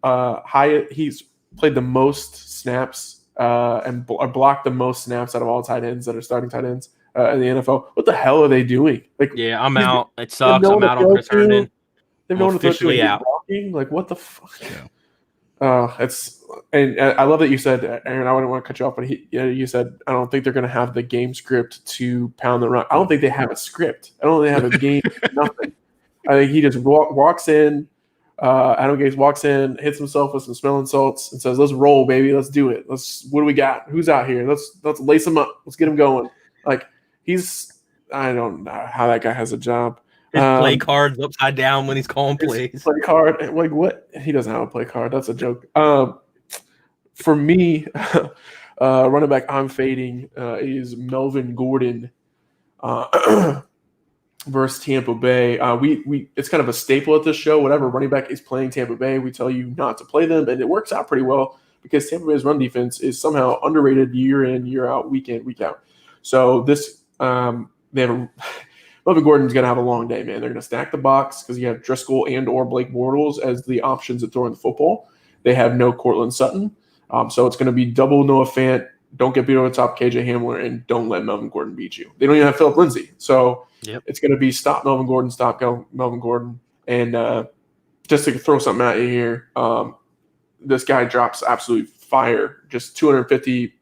highest. He's played the most snaps and blocked the most snaps out of all tight ends that are starting tight ends in the NFL. What the hell are they doing? Like, yeah, I'm out. It sucks. I'm out on Chris Herndon. They've known officially out. Like, what the fuck? Yeah. And I love that you said, Aaron, I wouldn't want to cut you off, but you said, I don't think they're going to have the game script to pound the run. I don't think they have a script. I don't think they have a game, nothing. I think he just walks in, Adam Gase walks in, hits himself with some smelling salts and says, let's roll, baby. Let's do it. What do we got? Who's out here? Let's lace him up. Let's get him going. Like, I don't know how that guy has a job. His play card's upside down when he's calling plays. Play card, like what? He doesn't have a play card. That's a joke. For me, running back I'm fading is Melvin Gordon versus Tampa Bay. We it's kind of a staple at this show. Whatever running back is playing Tampa Bay, we tell you not to play them, and it works out pretty well because Tampa Bay's run defense is somehow underrated year in, year out, week in, week out. So this they have Melvin Gordon's going to have a long day, man. They're going to stack the box because you have Driscoll and or Blake Bortles as the options at throwing the football. They have no Cortland Sutton. So it's going to be double Noah Fant. Don't get beat over the top KJ Hamler, and don't let Melvin Gordon beat you. They don't even have Philip Lindsay. So it's going to be stop Melvin Gordon, Melvin Gordon. And just to throw something at you here, this guy drops absolute fire. Just 250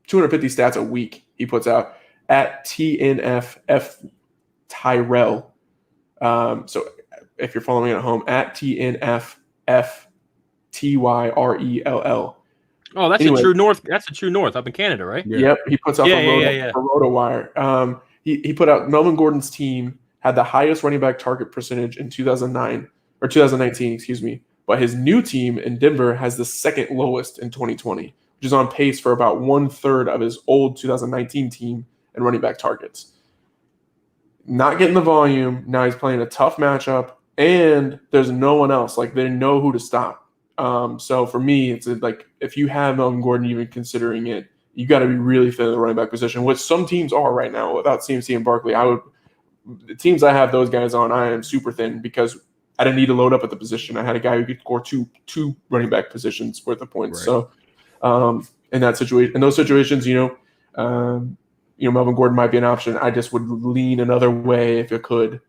stats a week he puts out at TNFF Tyrell. So if you're following at home, at TNFF TYRELL. Oh, that's a true north. That's a true north up in Canada, right? Yeah. Yep, he puts out for RotoWire. He put out Melvin Gordon's team had the highest running back target percentage in 2019, excuse me. But his new team in Denver has the second lowest in 2020, which is on pace for about 1/3 of his old 2019 team in running back targets. Not getting the volume. Now he's playing a tough matchup, and there's no one else. Like, they know who to stop. So for me, it's like if you have Melvin Gordon even considering it, you got to be really thin in the running back position, which some teams are right now without CMC and Barkley. The teams I have those guys on, I am super thin because I didn't need to load up at the position. I had a guy who could score two running back positions worth of points. Right. So in those situations, Melvin Gordon might be an option. I just would lean another way if it could.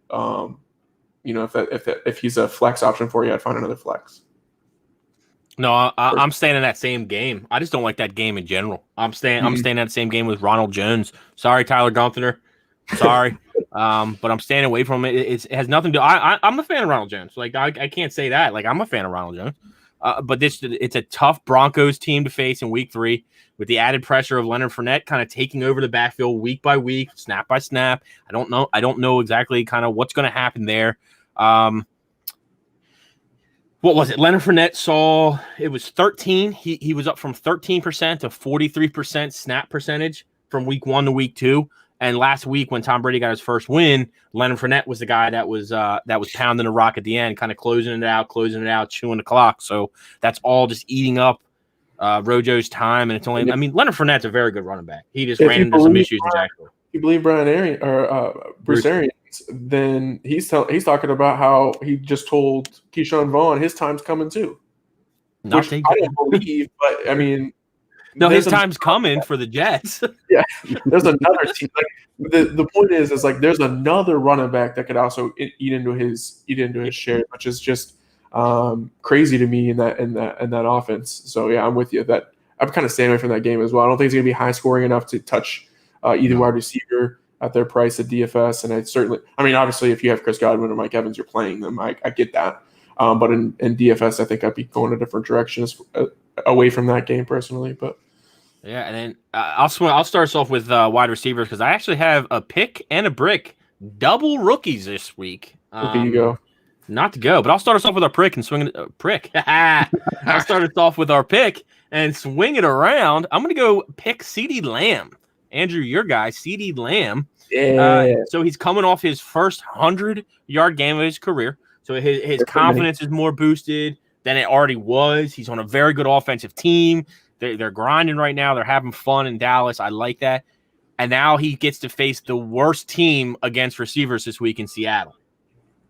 If he's a flex option for you, I'd find another flex. No, I'm staying in that same game. I just don't like that game in general. I'm staying in that same game with Ronald Jones. Sorry, Tyler Gunther. Sorry. But I'm staying away from it. It has nothing to do. I'm a fan of Ronald Jones. Like, I can't say that. Like, I'm a fan of Ronald Jones. But it's a tough Broncos team to face in week 3 with the added pressure of Leonard Fournette kind of taking over the backfield week by week, snap by snap. I don't know exactly kind of what's going to happen there. What was it? Leonard Fournette it was 13. He was up from 13% to 43% snap percentage from week 1 to week 2. And last week when Tom Brady got his first win, Leonard Fournette was the guy that was pounding the rock at the end, kind of closing it out, chewing the clock. So that's all just eating up Rojo's time. And it's only, Leonard Fournette's a very good running back. He just ran into some issues in Jacksonville. If you believe Bruce Arians, then he's talking about how he just told Keyshawn Vaughn his time's coming too. Which I don't believe, but I mean, no, his time's coming for the Jets. Yeah, there's another team. Like, the point is like there's another running back that could also eat into his share, which is just crazy to me in that offense. So yeah, I'm with you. That I'm kind of staying away from that game as well. I don't think it's gonna be high scoring enough to touch either wide receiver at their price at DFS. And obviously, if you have Chris Godwin or Mike Evans, you're playing them. I get that. But in DFS, I think I'd be going a different direction away from that game personally. But yeah, and then I'll start us off with wide receivers because I actually have a pick and a brick, double rookies this week. Okay, you go. Not to go, but I'll start us off with our prick and swing it. Prick. I'll start us off with our pick and swing it around. I'm going to go pick CeeDee Lamb. Andrew, your guy, CeeDee Lamb. Yeah. So he's coming off his first 100-yard game of his career. So his confidence is more boosted than it already was. He's on a very good offensive team. They're grinding right now. They're having fun in Dallas. I like that. And now he gets to face the worst team against receivers this week in Seattle.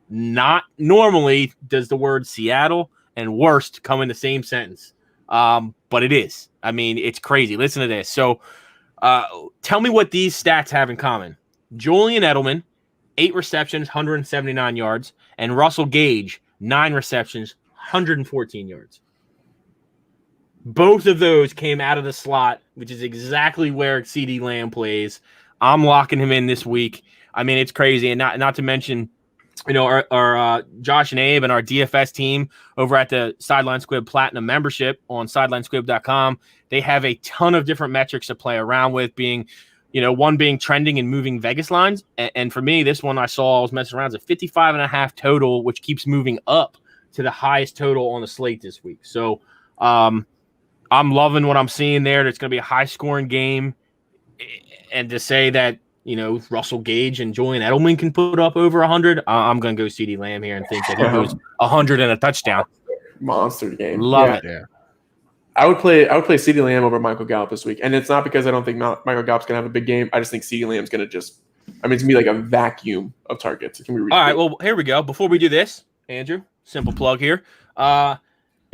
Not normally does the word Seattle and worst come in the same sentence. But it is. I mean, it's crazy. Listen to this. So tell me what these stats have in common. Julian Edelman, 8 receptions, 179 yards, and Russell Gage, 9 receptions, 114 yards. Both of those came out of the slot, which is exactly where CeeDee Lamb plays. I'm locking him in this week. I mean, it's crazy. And not to mention, our Josh and Abe and our DFS team over at the Sideline Squib Platinum membership on sidelinesquib.com. They have a ton of different metrics to play around with, being, one being trending and moving Vegas lines. And for me, this one I was messing around, is a 55.5 total, which keeps moving up to the highest total on the slate this week. So I'm loving what I'm seeing there. It's going to be a high-scoring game. And to say that, Russell Gage and Julian Edelman can put up over 100, I'm going to go CeeDee Lamb here and think that he goes 100 and a touchdown. Monster game. Love it. Yeah. I would play CeeDee Lamb over Michael Gallup this week. And it's not because I don't think Michael Gallup's going to have a big game. I just think CeeDee Lamb's going to it's going to be like a vacuum of targets. It can be really all right, well, here we go. Before we do this, Andrew, simple plug here.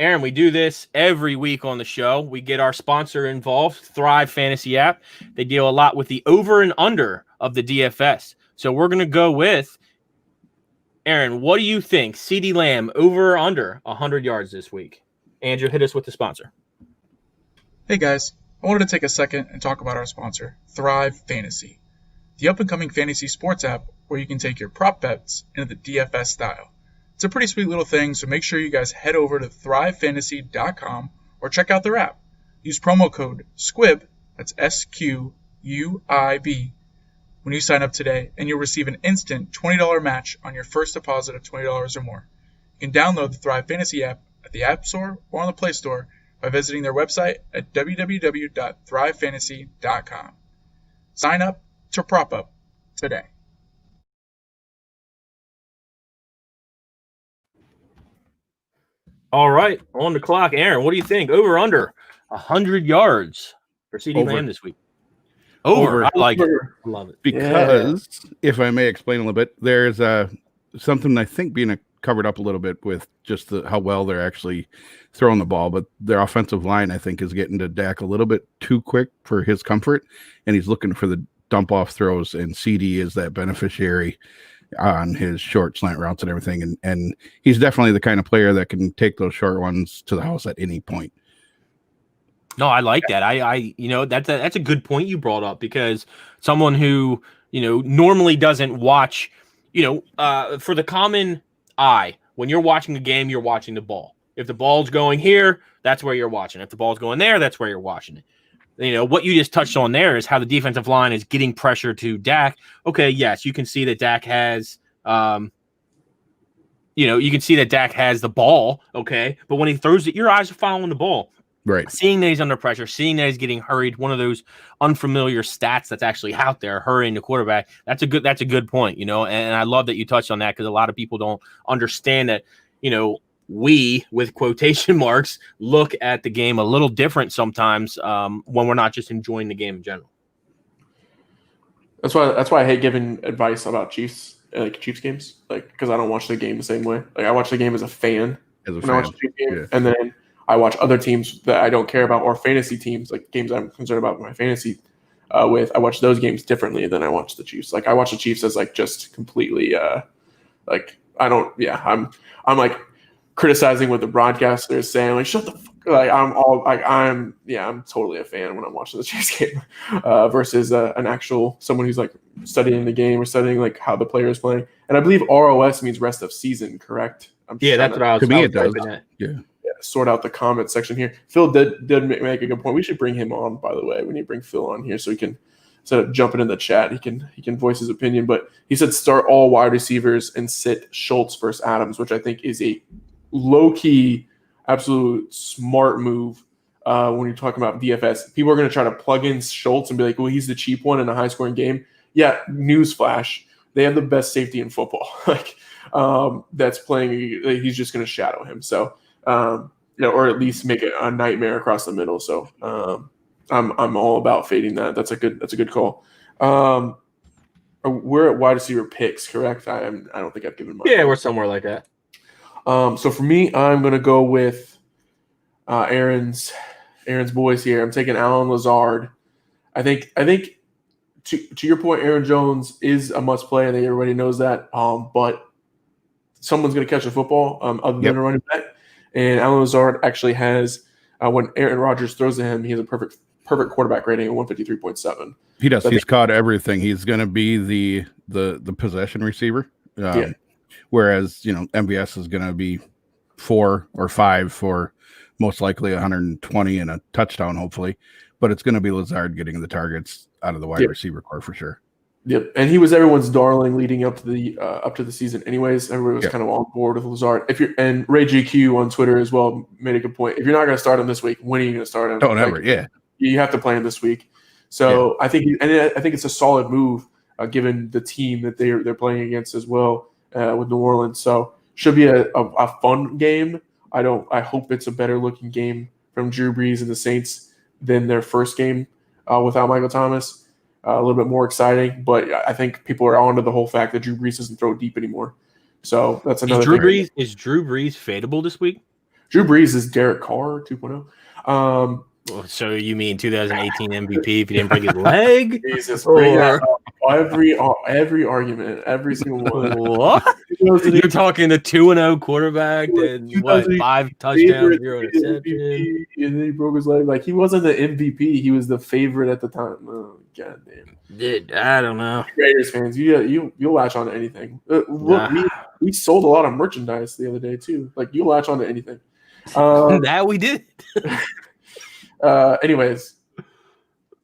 Aaron, we do this every week on the show. We get our sponsor involved, Thrive Fantasy app. They deal a lot with the over and under of the DFS. So we're going to go with, Aaron, what do you think? CeeDee Lamb over or under 100 yards this week? Andrew, hit us with the sponsor. Hey guys, I wanted to take a second and talk about our sponsor, Thrive Fantasy, the up-and-coming fantasy sports app where you can take your prop bets into the DFS style. It's a pretty sweet little thing, so make sure you guys head over to thrivefantasy.com or check out their app. Use promo code SQUIB, that's SQUIB, when you sign up today, and you'll receive an instant $20 match on your first deposit of $20 or more. You can download the Thrive Fantasy app at the App Store or on the Play Store by visiting their website at www.thrivefantasy.com. Sign up to prop up today. All right, on the clock. Aaron, what do you think? Over or under 100 yards for CeeDee Lamb this week? Over. I like it. I love it. Because, if I may explain a little bit, there's something I think being covered up a little bit with just how well they're actually throwing the ball, but their offensive line, I think, is getting to Dak a little bit too quick for his comfort, and he's looking for the dump-off throws, and CD is that beneficiary on his short slant routes and everything, and he's definitely the kind of player that can take those short ones to the house at any point. No, I like that. That's a good point you brought up, because someone who, normally doesn't watch, for the common eye, when you're watching a game, you're watching the ball. If the ball's going here, that's where you're watching. If the ball's going there, that's where you're watching it. What you just touched on there is how the defensive line is getting pressure to Dak. Okay, yes, you can see that Dak has, you can see that Dak has the ball, okay? But when he throws it, your eyes are following the ball. Right. Seeing that he's under pressure, seeing that he's getting hurried, one of those unfamiliar stats that's actually out there, hurrying the quarterback. That's a good point, and I love that you touched on that, because a lot of people don't understand that, we, with quotation marks, look at the game a little different sometimes when we're not just enjoying the game in general. That's why I hate giving advice about Chiefs games, because I don't watch the game the same way. I watch the game as a fan. I watch the Chiefs game, and then I watch other teams that I don't care about, or fantasy teams, like games I'm concerned about my fantasy with. I watch those games differently than I watch the Chiefs. I watch the Chiefs as just completely I don't. Yeah, I'm criticizing what the broadcaster is saying. Shut the fuck. I'm totally a fan when I'm watching the Chiefs game versus an actual someone who's studying the game or studying how the player is playing. And I believe ROS means rest of season, correct? That's what I was. To me, it does. Yeah. Sort out the comment section here. Phil did make a good point. We should bring him on, by the way. We need to bring Phil on here so he can, instead of jumping in the chat, he can voice his opinion. But he said start all wide receivers and sit Schultz versus Adams, which I think is a low-key, absolute smart move when you're talking about DFS. People are going to try to plug in Schultz and be like, well, he's the cheap one in a high-scoring game. Yeah, newsflash. They have the best safety in football. That's playing. He's just going to shadow him. So, or at least make it a nightmare across the middle. So, I'm all about fading that. That's a good call. We're at wide receiver picks, correct? I don't think I've given much. Yeah, we're somewhere like that. So for me, I'm going to go with Aaron's boys here. I'm taking Alan Lazard. I think to your point, Aaron Jones is a must play. I think everybody knows that. But someone's going to catch the football other than a running back. And Alan Lazard actually has, when Aaron Rodgers throws to him, he has a perfect quarterback rating of 153.7. He does. He's caught everything. He's going to be the possession receiver. Whereas, MVS is going to be 4 or 5 for most likely 120 and a touchdown, hopefully. But it's going to be Lazard getting the targets out of the wide receiver core for sure. Yep, and he was everyone's darling leading up to the season. Anyways, everybody was kind of on board with Lazard. And Ray GQ on Twitter as well made a good point. If you're not going to start him this week, when are you going to start him? Don't ever. Yeah, you have to play him this week. So I think it's a solid move given the team that they're playing against as well. With New Orleans, so should be a fun game. I hope it's a better looking game from Drew Brees and the Saints than their first game without Michael Thomas. A little bit more exciting, but I think people are onto the whole fact that Drew Brees doesn't throw deep anymore. So that's another. Is Drew Brees fadeable this week? Drew Brees is Derek Carr 2.0. So you mean 2018 MVP if he didn't break his leg? Jesus, bring that up. Every argument, every single one. What? You're talking the 2-0 quarterback, then what? 5 touchdowns, 0 interception. And then he broke his leg. Like he wasn't the MVP, he was the favorite at the time. Oh god damn. I don't know. Raiders fans, you'll latch on to anything. Look, we sold a lot of merchandise the other day too. Like you latch on to anything. That we did. Anyways,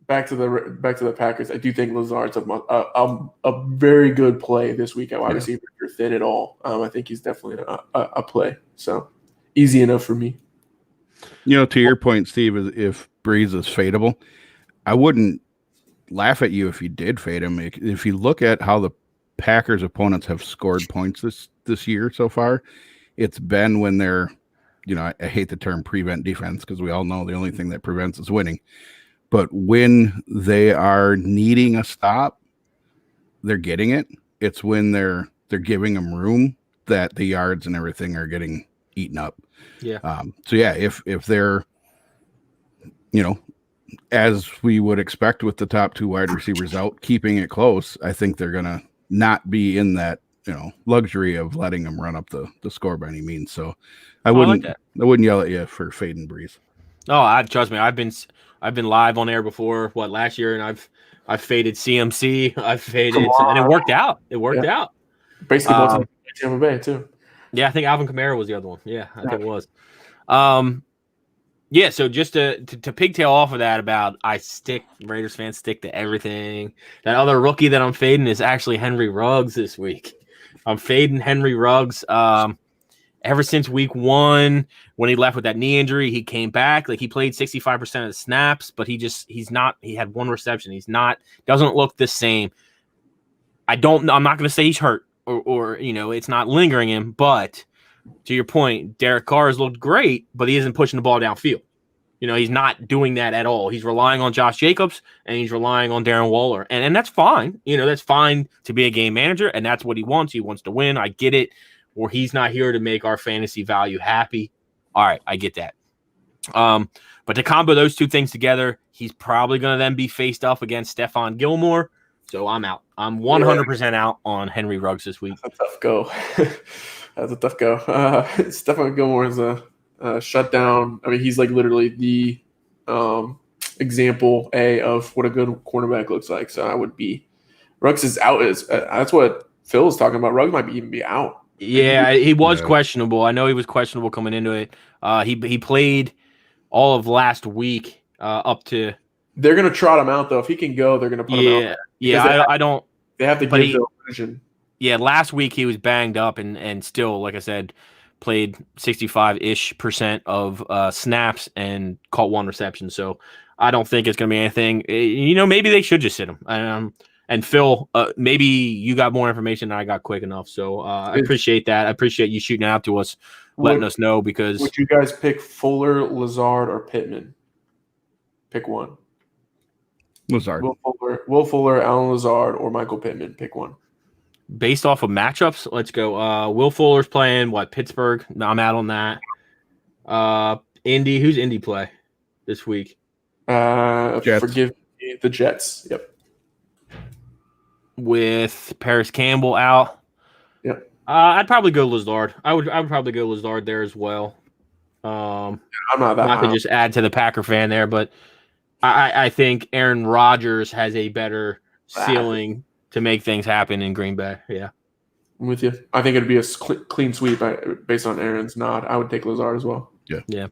back to the Packers. I do think Lazard's a very good play this week at wide receiver. If you're thin at all, I think he's definitely a play. So easy enough for me. To your point, Steve, if Breeze is fadeable, I wouldn't laugh at you if you did fade him. If you look at how the Packers opponents have scored points this year so far, it's been when they're, I hate the term prevent defense because we all know the only thing that prevents is winning. But when they are needing a stop, they're getting it. It's when they're giving them room that the yards and everything are getting eaten up. Yeah. So yeah, if they're, as we would expect with the top 2 wide receivers out, keeping it close, I think they're gonna not be in that luxury of letting them run up the score by any means. So I wouldn't yell at you for fading Breeze. Oh, trust me, I've been live on air before last year, and I've faded CMC, I've faded, and it worked out. It worked out. Basically, both Tampa Bay too. Yeah, I think Alvin Kamara was the other one. Yeah, I think it was. Yeah, so just to pigtail off of that about Raiders fans stick to everything. That other rookie that I'm fading is actually Henry Ruggs this week. I'm fading Henry Ruggs. Ever since week 1, when he left with that knee injury, he came back. Like he played 65% of the snaps, but he had 1 reception. Doesn't look the same. I'm not going to say he's hurt or it's not lingering him, but to your point, Derek Carr has looked great, but he isn't pushing the ball downfield. He's not doing that at all. He's relying on Josh Jacobs and he's relying on Darren Waller. And that's fine. That's fine to be a game manager, and that's what he wants. He wants to win. I get it. Or he's not here to make our fantasy value happy. All right, I get that. But to combo those 2 things together, he's probably going to then be faced up against Stephon Gilmore. So I'm out. I'm 100% out on Henry Ruggs this week. That's a tough go. That's a tough go. Stephon Gilmore is a shutdown. I mean, he's like literally the example of what a good cornerback looks like. So I would be Ruggs is out. That's what Phil is talking about. Ruggs might even be out. Yeah, he was questionable. I know he was questionable coming into it. He played all of last week up to. They're going to trot him out though. If he can go, they're going to put him out. Yeah, I don't. They have to give the position. Yeah, last week he was banged up and still, like I said, played 65-ish% of snaps and caught 1 reception. So I don't think it's going to be anything. Maybe they should just sit him. And Phil, maybe you got more information than I got quick enough. So I appreciate that. I appreciate you shooting out to us, letting us know because. Would you guys pick Fuller, Lazard, or Pittman? Pick one. Lazard. Will Fuller, Alan Lazard, or Michael Pittman. Pick one. Based off of matchups, let's go. Will Fuller's playing Pittsburgh. I'm out on that. Indy. Who's Indy play this week? Forgive me, the Jets. Yep. With Paris Campbell out. Yep. I'd probably go Lazard. I would probably go Lazard there as well. I'm not that. Not to just add to the Packer fan there, but I think Aaron Rodgers has a better ceiling to make things happen in Green Bay. Yeah. I'm with you. I think it'd be a clean sweep based on Aaron's nod. I would take Lazard as well. Yeah. Yeah.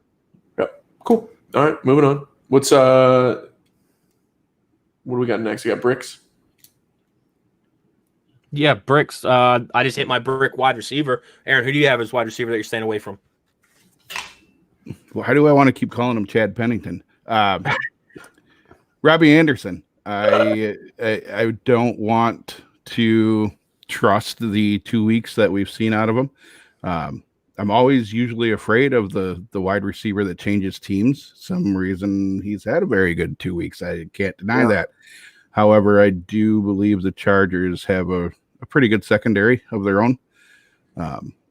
Yep. Cool. All right, moving on. What do we got next? We got Bricks. Yeah, Bricks. I just hit my Brick wide receiver. Aaron, who do you have as wide receiver that you're staying away from? Why do I want to keep calling him Chad Pennington? Robbie Anderson. I don't want to trust the 2 weeks that we've seen out of him. I'm always usually afraid of the wide receiver that changes teams. Some reason he's had a very good 2 weeks. I can't deny that. However, I do believe the Chargers have a pretty good secondary of their own.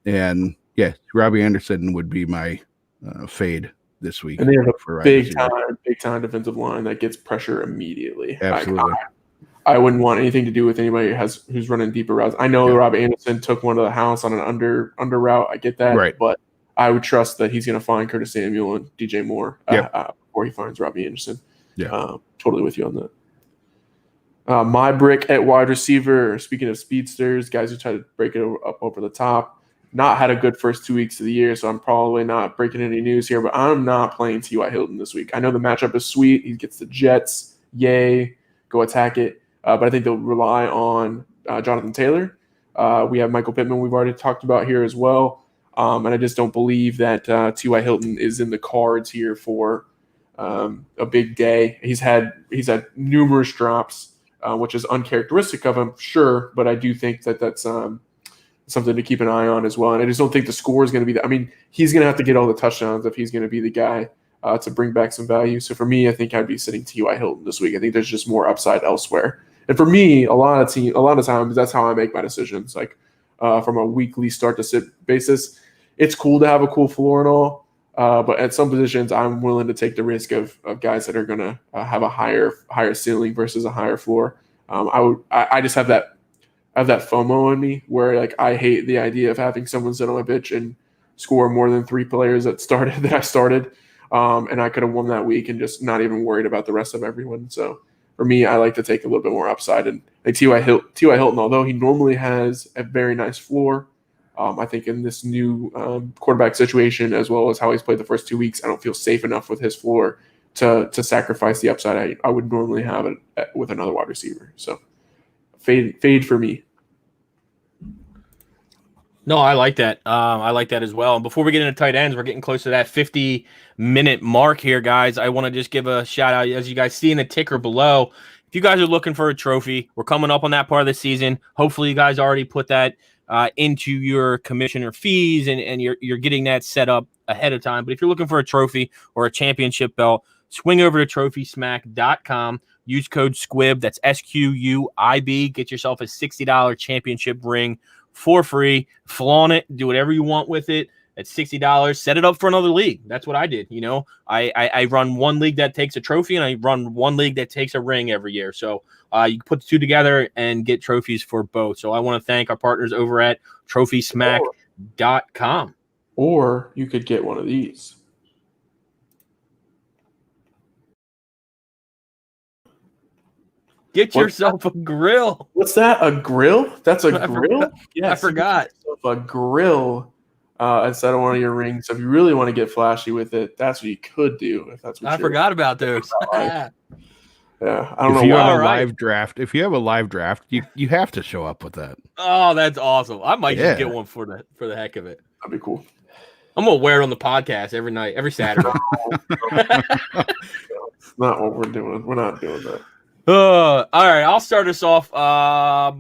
And yeah, Robbie Anderson would be my fade this week. And they have for a big time defensive line that gets pressure immediately. Absolutely. I wouldn't want anything to do with anybody who's running deeper routes. I know Rob Anderson took one to the house on an under route. I get that, right? But I would trust that he's going to find Curtis Samuel and DJ Moore before he finds Robbie Anderson. Yeah, totally with you on that. My brick at wide receiver. Speaking of speedsters, guys who try to break it up over the top, not had a good first 2 weeks of the year, so I'm probably not breaking any news here. But I'm not playing T.Y. Hilton this week. I know the matchup is sweet. He gets the Jets. Yay, go attack it. But I think they'll rely on Jonathan Taylor. We have Michael Pittman we've already talked about here as well. And I just don't believe that T.Y. Hilton is in the cards here for a big day. He's had numerous drops, which is uncharacteristic of him, sure. But I do think that that's something to keep an eye on as well. And I just don't think the score is going to be I mean, he's going to have to get all the touchdowns if he's going to be the guy to bring back some value. So for me, I think I'd be sitting T.Y. Hilton this week. I think there's just more upside elsewhere. And for me, a lot of times, that's how I make my decisions. Like from a weekly start to sit basis, it's cool to have a cool floor and all, but at some positions, I'm willing to take the risk of guys that are going to have a higher ceiling versus a higher floor. I just have that FOMO in me where like I hate the idea of having someone sit on my bench and score more than 3 players that I started, and I could have won that week and just not even worried about the rest of everyone. So. For me, I like to take a little bit more upside. And like T.Y. Hilton, although he normally has a very nice floor, I think in this new quarterback situation, as well as how he's played the first 2 weeks, I don't feel safe enough with his floor to sacrifice the upside I would normally have it with another wide receiver. So fade for me. No, I like that. I like that as well. And before we get into tight ends, we're getting close to that 50-minute mark here, guys. I want to just give a shout out, as you guys see in the ticker below. If you guys are looking for a trophy, we're coming up on that part of the season. Hopefully, you guys already put that into your commissioner fees, and you're getting that set up ahead of time. But if you're looking for a trophy or a championship belt, swing over to TrophySmack.com. Use code SQUIB. That's SQUIB. Get yourself a $60 championship ring for free. Flaunt it. Do whatever you want with it. At $60, set it up for another league. That's what I did. You know, I run one league that takes a trophy, and I run one league that takes a ring every year. So you put the two together and get trophies for both. So I want to thank our partners over at TrophySmack.com. Or you could get one of these. Get yourself a grill. What's that? A grill? That's a grill? Yes, I forgot. A grill instead of one of your rings. So if you really want to get flashy with it, that's what you could do. If that's what I forgot about those. Yeah, I don't know. If you have a Right. live draft, you have to show up with that. Oh, that's awesome. I might just get one for the heck of it. That'd be cool. I'm gonna wear it on the podcast every night, every Saturday. Not what we're doing. We're not doing that. All right, I'll start us off. I'll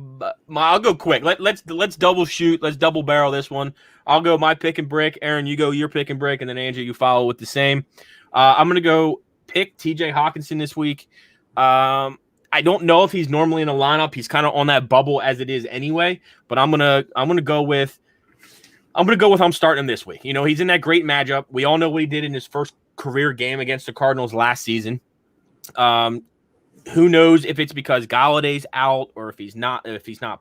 go quick. Let's double shoot. Let's double barrel this one. I'll go my pick and brick. Aaron, you go your pick and brick, and then Andrew, you follow with the same. I'm gonna go pick T.J. Hawkinson this week. I don't know if he's normally in a lineup. He's kind of on that bubble as it is anyway. But I'm gonna go with I'm starting him this week. You know, he's in that great matchup. We all know what he did in his first career game against the Cardinals last season. Who knows if it's because Galladay's out or if he's not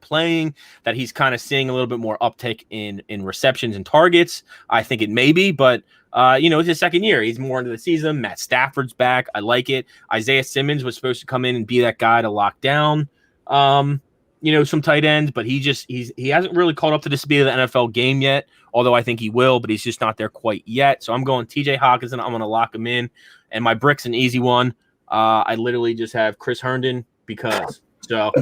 playing, that he's kind of seeing a little bit more uptick in receptions and targets. I think it may be, but it's his second year. He's more into the season. Matt Stafford's back. I like it. Isaiah Simmons was supposed to come in and be that guy to lock down some tight ends, but he hasn't really caught up to the speed of the NFL game yet, although I think he will, but he's just not there quite yet. So I'm going TJ Hawkinson. I'm going to lock him in. And my brick's an easy one. I literally just have Chris Herndon because. So,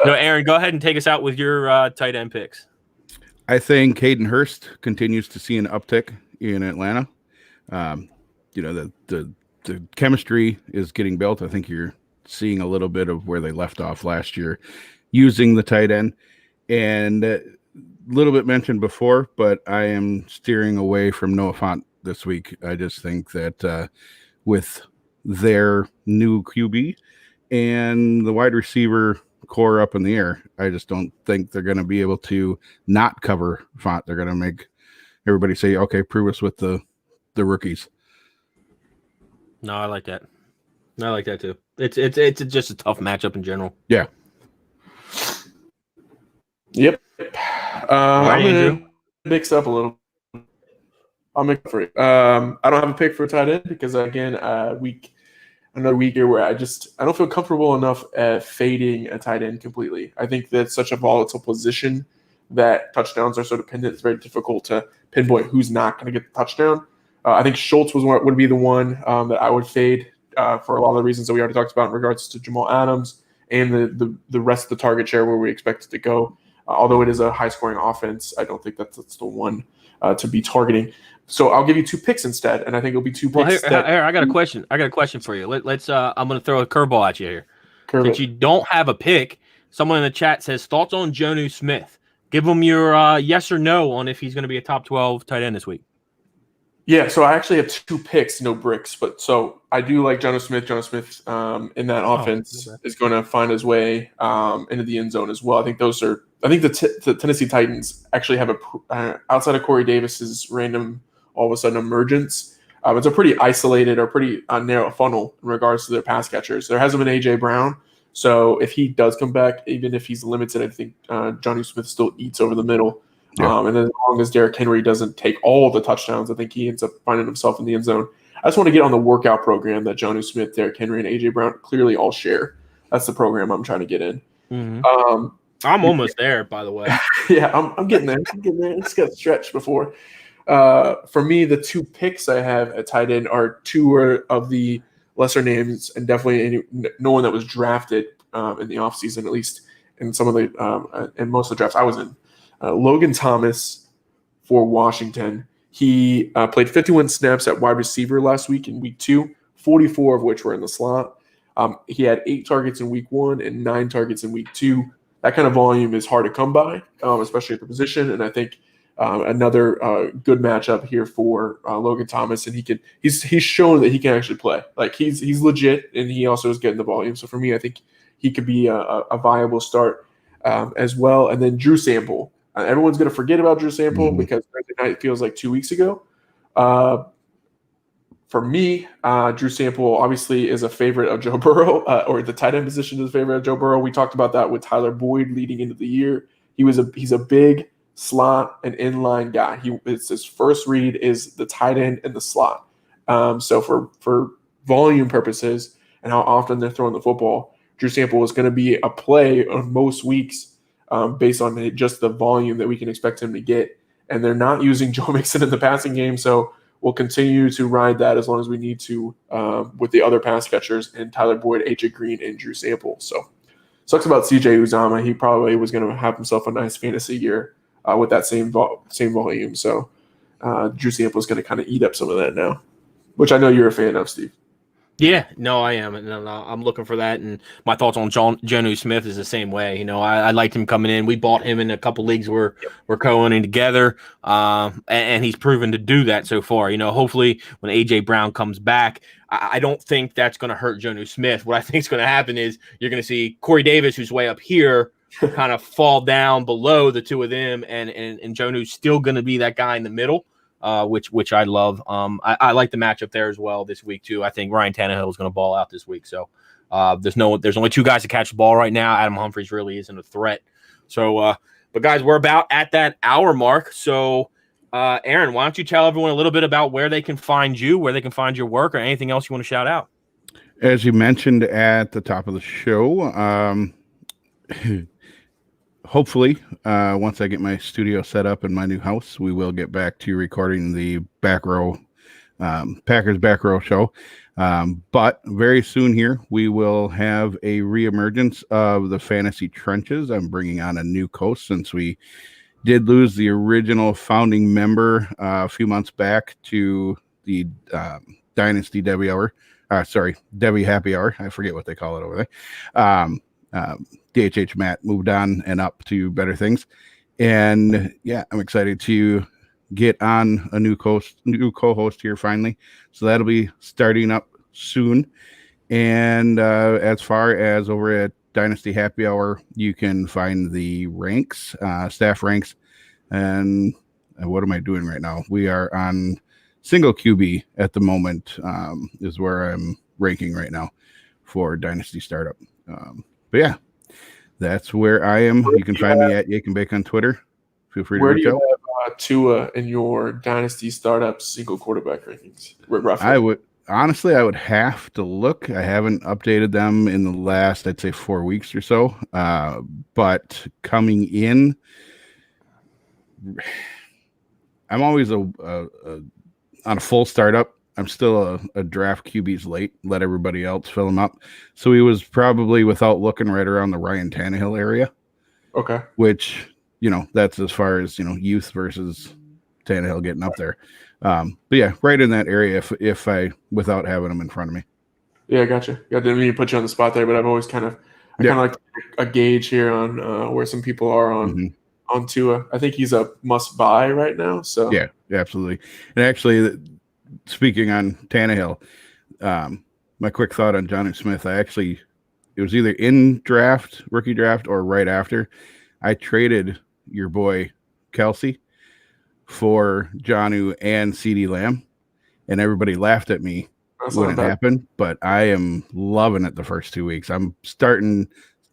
Aaron, go ahead and take us out with your tight end picks. I think Hayden Hurst continues to see an uptick in Atlanta. The chemistry is getting built. I think you're seeing a little bit of where they left off last year using the tight end. And a little bit mentioned before, but I am steering away from Noah Fant this week. I just think that with their new QB and the wide receiver core up in the air, I just don't think they're going to be able to not cover Font. They're going to make everybody say, okay, prove us with the rookies. No, I like that. I like that too. It's just a tough matchup in general. Yeah. Yep. I'm Andrew. going to mix up a little. I'll make for it. I don't have a pick for tight end because, again, another week here where I don't feel comfortable enough at fading a tight end completely. I think that's such a volatile position that touchdowns are so dependent. It's very difficult to pinpoint who's not going to get the touchdown. I think Schultz would be the one that I would fade for a lot of the reasons that we already talked about in regards to Jamal Adams and the rest of the target share where we expect it to go. Although it is a high-scoring offense, I don't think that's the one to be targeting. So I'll give you 2 picks instead, and I think it'll be 2 picks. Here, I got a question. I got a question for you. Let's. I'm going to throw a curveball at you here. Since you don't have a pick, someone in the chat says thoughts on Jonnu Smith. Give him your yes or no on if he's going to be a top 12 tight end this week. Yeah, so I actually have 2 picks, no bricks, but so I do like Jonnu Smith. Jonnu Smith in that offense is going to find his way into the end zone as well. I think the Tennessee Titans actually have outside of Corey Davis's random all of a sudden emergence. It's a pretty isolated or pretty narrow funnel in regards to their pass catchers. There hasn't been A.J. Brown, so if he does come back, even if he's limited, I think Jonnu Smith still eats over the middle. Yeah. And as long as Derrick Henry doesn't take all the touchdowns, I think he ends up finding himself in the end zone. I just want to get on the workout program that Jonnu Smith, Derrick Henry, and A.J. Brown clearly all share. That's the program I'm trying to get in. Mm-hmm. I'm almost there, by the way. Yeah, I'm getting there. It's got stretched before. For me, the 2 picks I have at tight end are 2 of the lesser names, and definitely no one that was drafted in the offseason, at least in some of the in most of the drafts I was in. Logan Thomas for Washington. He played 51 snaps at wide receiver last week in week 2, 44 of which were in the slot. He had 8 targets in week 1 and 9 targets in week 2. That kind of volume is hard to come by, especially at the position. And I think another good matchup here for Logan Thomas, and he's shown that he can actually play. Like he's legit, and he also is getting the volume. So for me, I think he could be a viable start as well. And then Drew Sample. Everyone's going to forget about Drew Sample because Thursday night feels like 2 weeks ago. For me, Drew Sample obviously is a favorite of Joe Burrow, or the tight end position is a favorite of Joe Burrow. We talked about that with Tyler Boyd leading into the year. He's a big slot and inline guy. It's his first read is the tight end in the slot. So for volume purposes and how often they're throwing the football, Drew Sample is going to be a play on most weeks based on just the volume that we can expect him to get. And they're not using Joe Mixon in the passing game, so we'll continue to ride that as long as we need to with the other pass catchers and Tyler Boyd, A.J. Green, and Drew Sample. So sucks about C.J. Uzomah. He probably was going to have himself a nice fantasy year with that same volume. So Drew Sample is going to kind of eat up some of that now, which I know you're a fan of, Steve. Yeah, no, I am, and I'm looking for that. And my thoughts on Jonnu Smith is the same way. You know, I liked him coming in. We bought him in a couple leagues where we're going in together, and he's proven to do that so far. You know, hopefully when A.J. Brown comes back, I don't think that's going to hurt Jonnu Smith. What I think is going to happen is you're going to see Corey Davis, who's way up here, kind of fall down below the 2 of them, and Jonnu's still going to be that guy in the middle. Which I love. I like the matchup there as well this week too. I think Ryan Tannehill is going to ball out this week. So there's only 2 guys to catch the ball right now. Adam Humphries really isn't a threat. So, but guys, we're about at that hour mark. So, Aaron, why don't you tell everyone a little bit about where they can find you, where they can find your work, or anything else you want to shout out? As you mentioned at the top of the show, hopefully, once I get my studio set up in my new house, we will get back to recording the Packers Back Row show. But very soon here, we will have a reemergence of the Fantasy Trenches. I'm bringing on a new host since we did lose the original founding member a few months back to the Dynasty Debbie Hour. Debbie Happy Hour. I forget what they call it over there. DHH Matt moved on and up to better things. And yeah, I'm excited to get on a new co-host here finally. So that'll be starting up soon. And as far as over at Dynasty Happy Hour, you can find the ranks, staff ranks, and what am I doing right now? We are on single QB at the moment, is where I'm ranking right now for Dynasty Startup. But yeah, that's where I am. You can find me at Yakel on Twitter. Feel free to reach out. Where do you have Tua in your Dynasty Startup single quarterback rankings? Roughly? I would have to look. I haven't updated them in the last, I'd say, 4 weeks or so. But coming in, I'm always on a full startup. I'm still a draft QBs late. Let everybody else fill him up. So he was probably, without looking, right around the Ryan Tannehill area. Okay. Which, that's as far as, youth versus Tannehill getting up there. But yeah, right in that area if I, without having them in front of me. Yeah, gotcha. I didn't mean to put you on the spot there, but I've always kind of like a gauge here on where some people are on Tua. I think he's a must buy right now. So yeah, absolutely. And actually, speaking on Tannehill, my quick thought on Jonnu Smith, it was either in rookie draft or right after. I traded your boy Kelsey for Jonnu and CeeDee Lamb, and everybody laughed at me when it happened, but I am loving it the first 2 weeks. I'm starting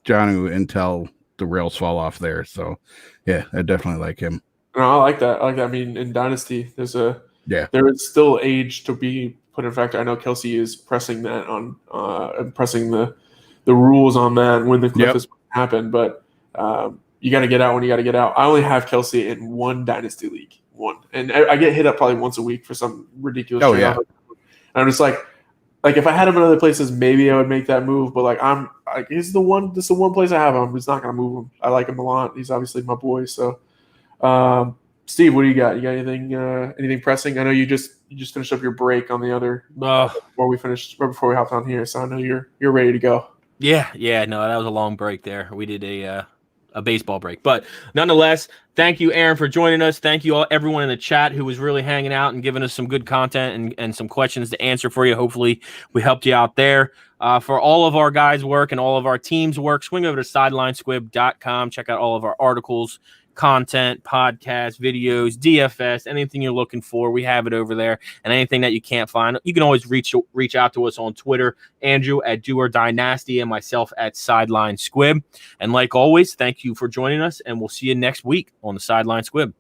Jonnu until the rails fall off there. So yeah, I definitely like him. No, I like that. I mean, in Dynasty, there is still age to be put in factor. I know Kelsey is pressing that on pressing the rules on that when the cliff is happen, but you got to get out when you got to get out. I only have Kelsey in one Dynasty league, and I get hit up probably once a week for some ridiculous. Oh yeah. And I'm just like if I had him in other places, maybe I would make that move. But this is the one place I have him. I'm just not gonna move him. I like him a lot. He's obviously my boy. So, Steve, what do you got? You got anything pressing? I know you just finished up your break on the other before we hopped on here. So I know you're ready to go. Yeah. No, that was a long break there. We did a baseball break, but nonetheless, thank you, Aaron, for joining us. Thank you all, everyone in the chat who was really hanging out and giving us some good content and some questions to answer for you. Hopefully we helped you out there. For all of our guys' work and all of our team's work, swing over to sidelinesquib.com. Check out all of our articles, content, podcasts, videos, DFS, anything you're looking for. We have it over there. And anything that you can't find, you can always reach out to us on Twitter, Andrew at DoerDynasty and myself at Sideline Squib. And like always, thank you for joining us, and we'll see you next week on the Sideline Squib.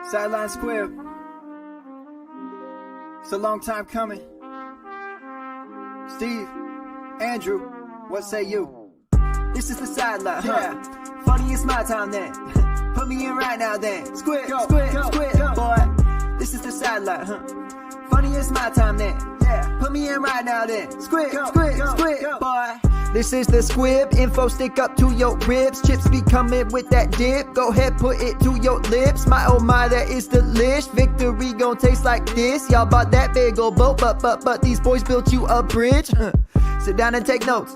Sideline Squib. It's a long time coming. Steve, Andrew, what say you? This is the sideline, Funny, it's my time then. Put me in right now then. Squib, boy. This is the sideline, Funny, it's my time then. Put me in right now then. Squib, boy. This is the Squib, info stick up to your ribs. Chips be coming with that dip. Go ahead, put it to your lips. My oh my, that is delish. Victory gon' taste like this. Y'all bought that big ol' boat, but these boys built you a bridge. Sit down and take notes.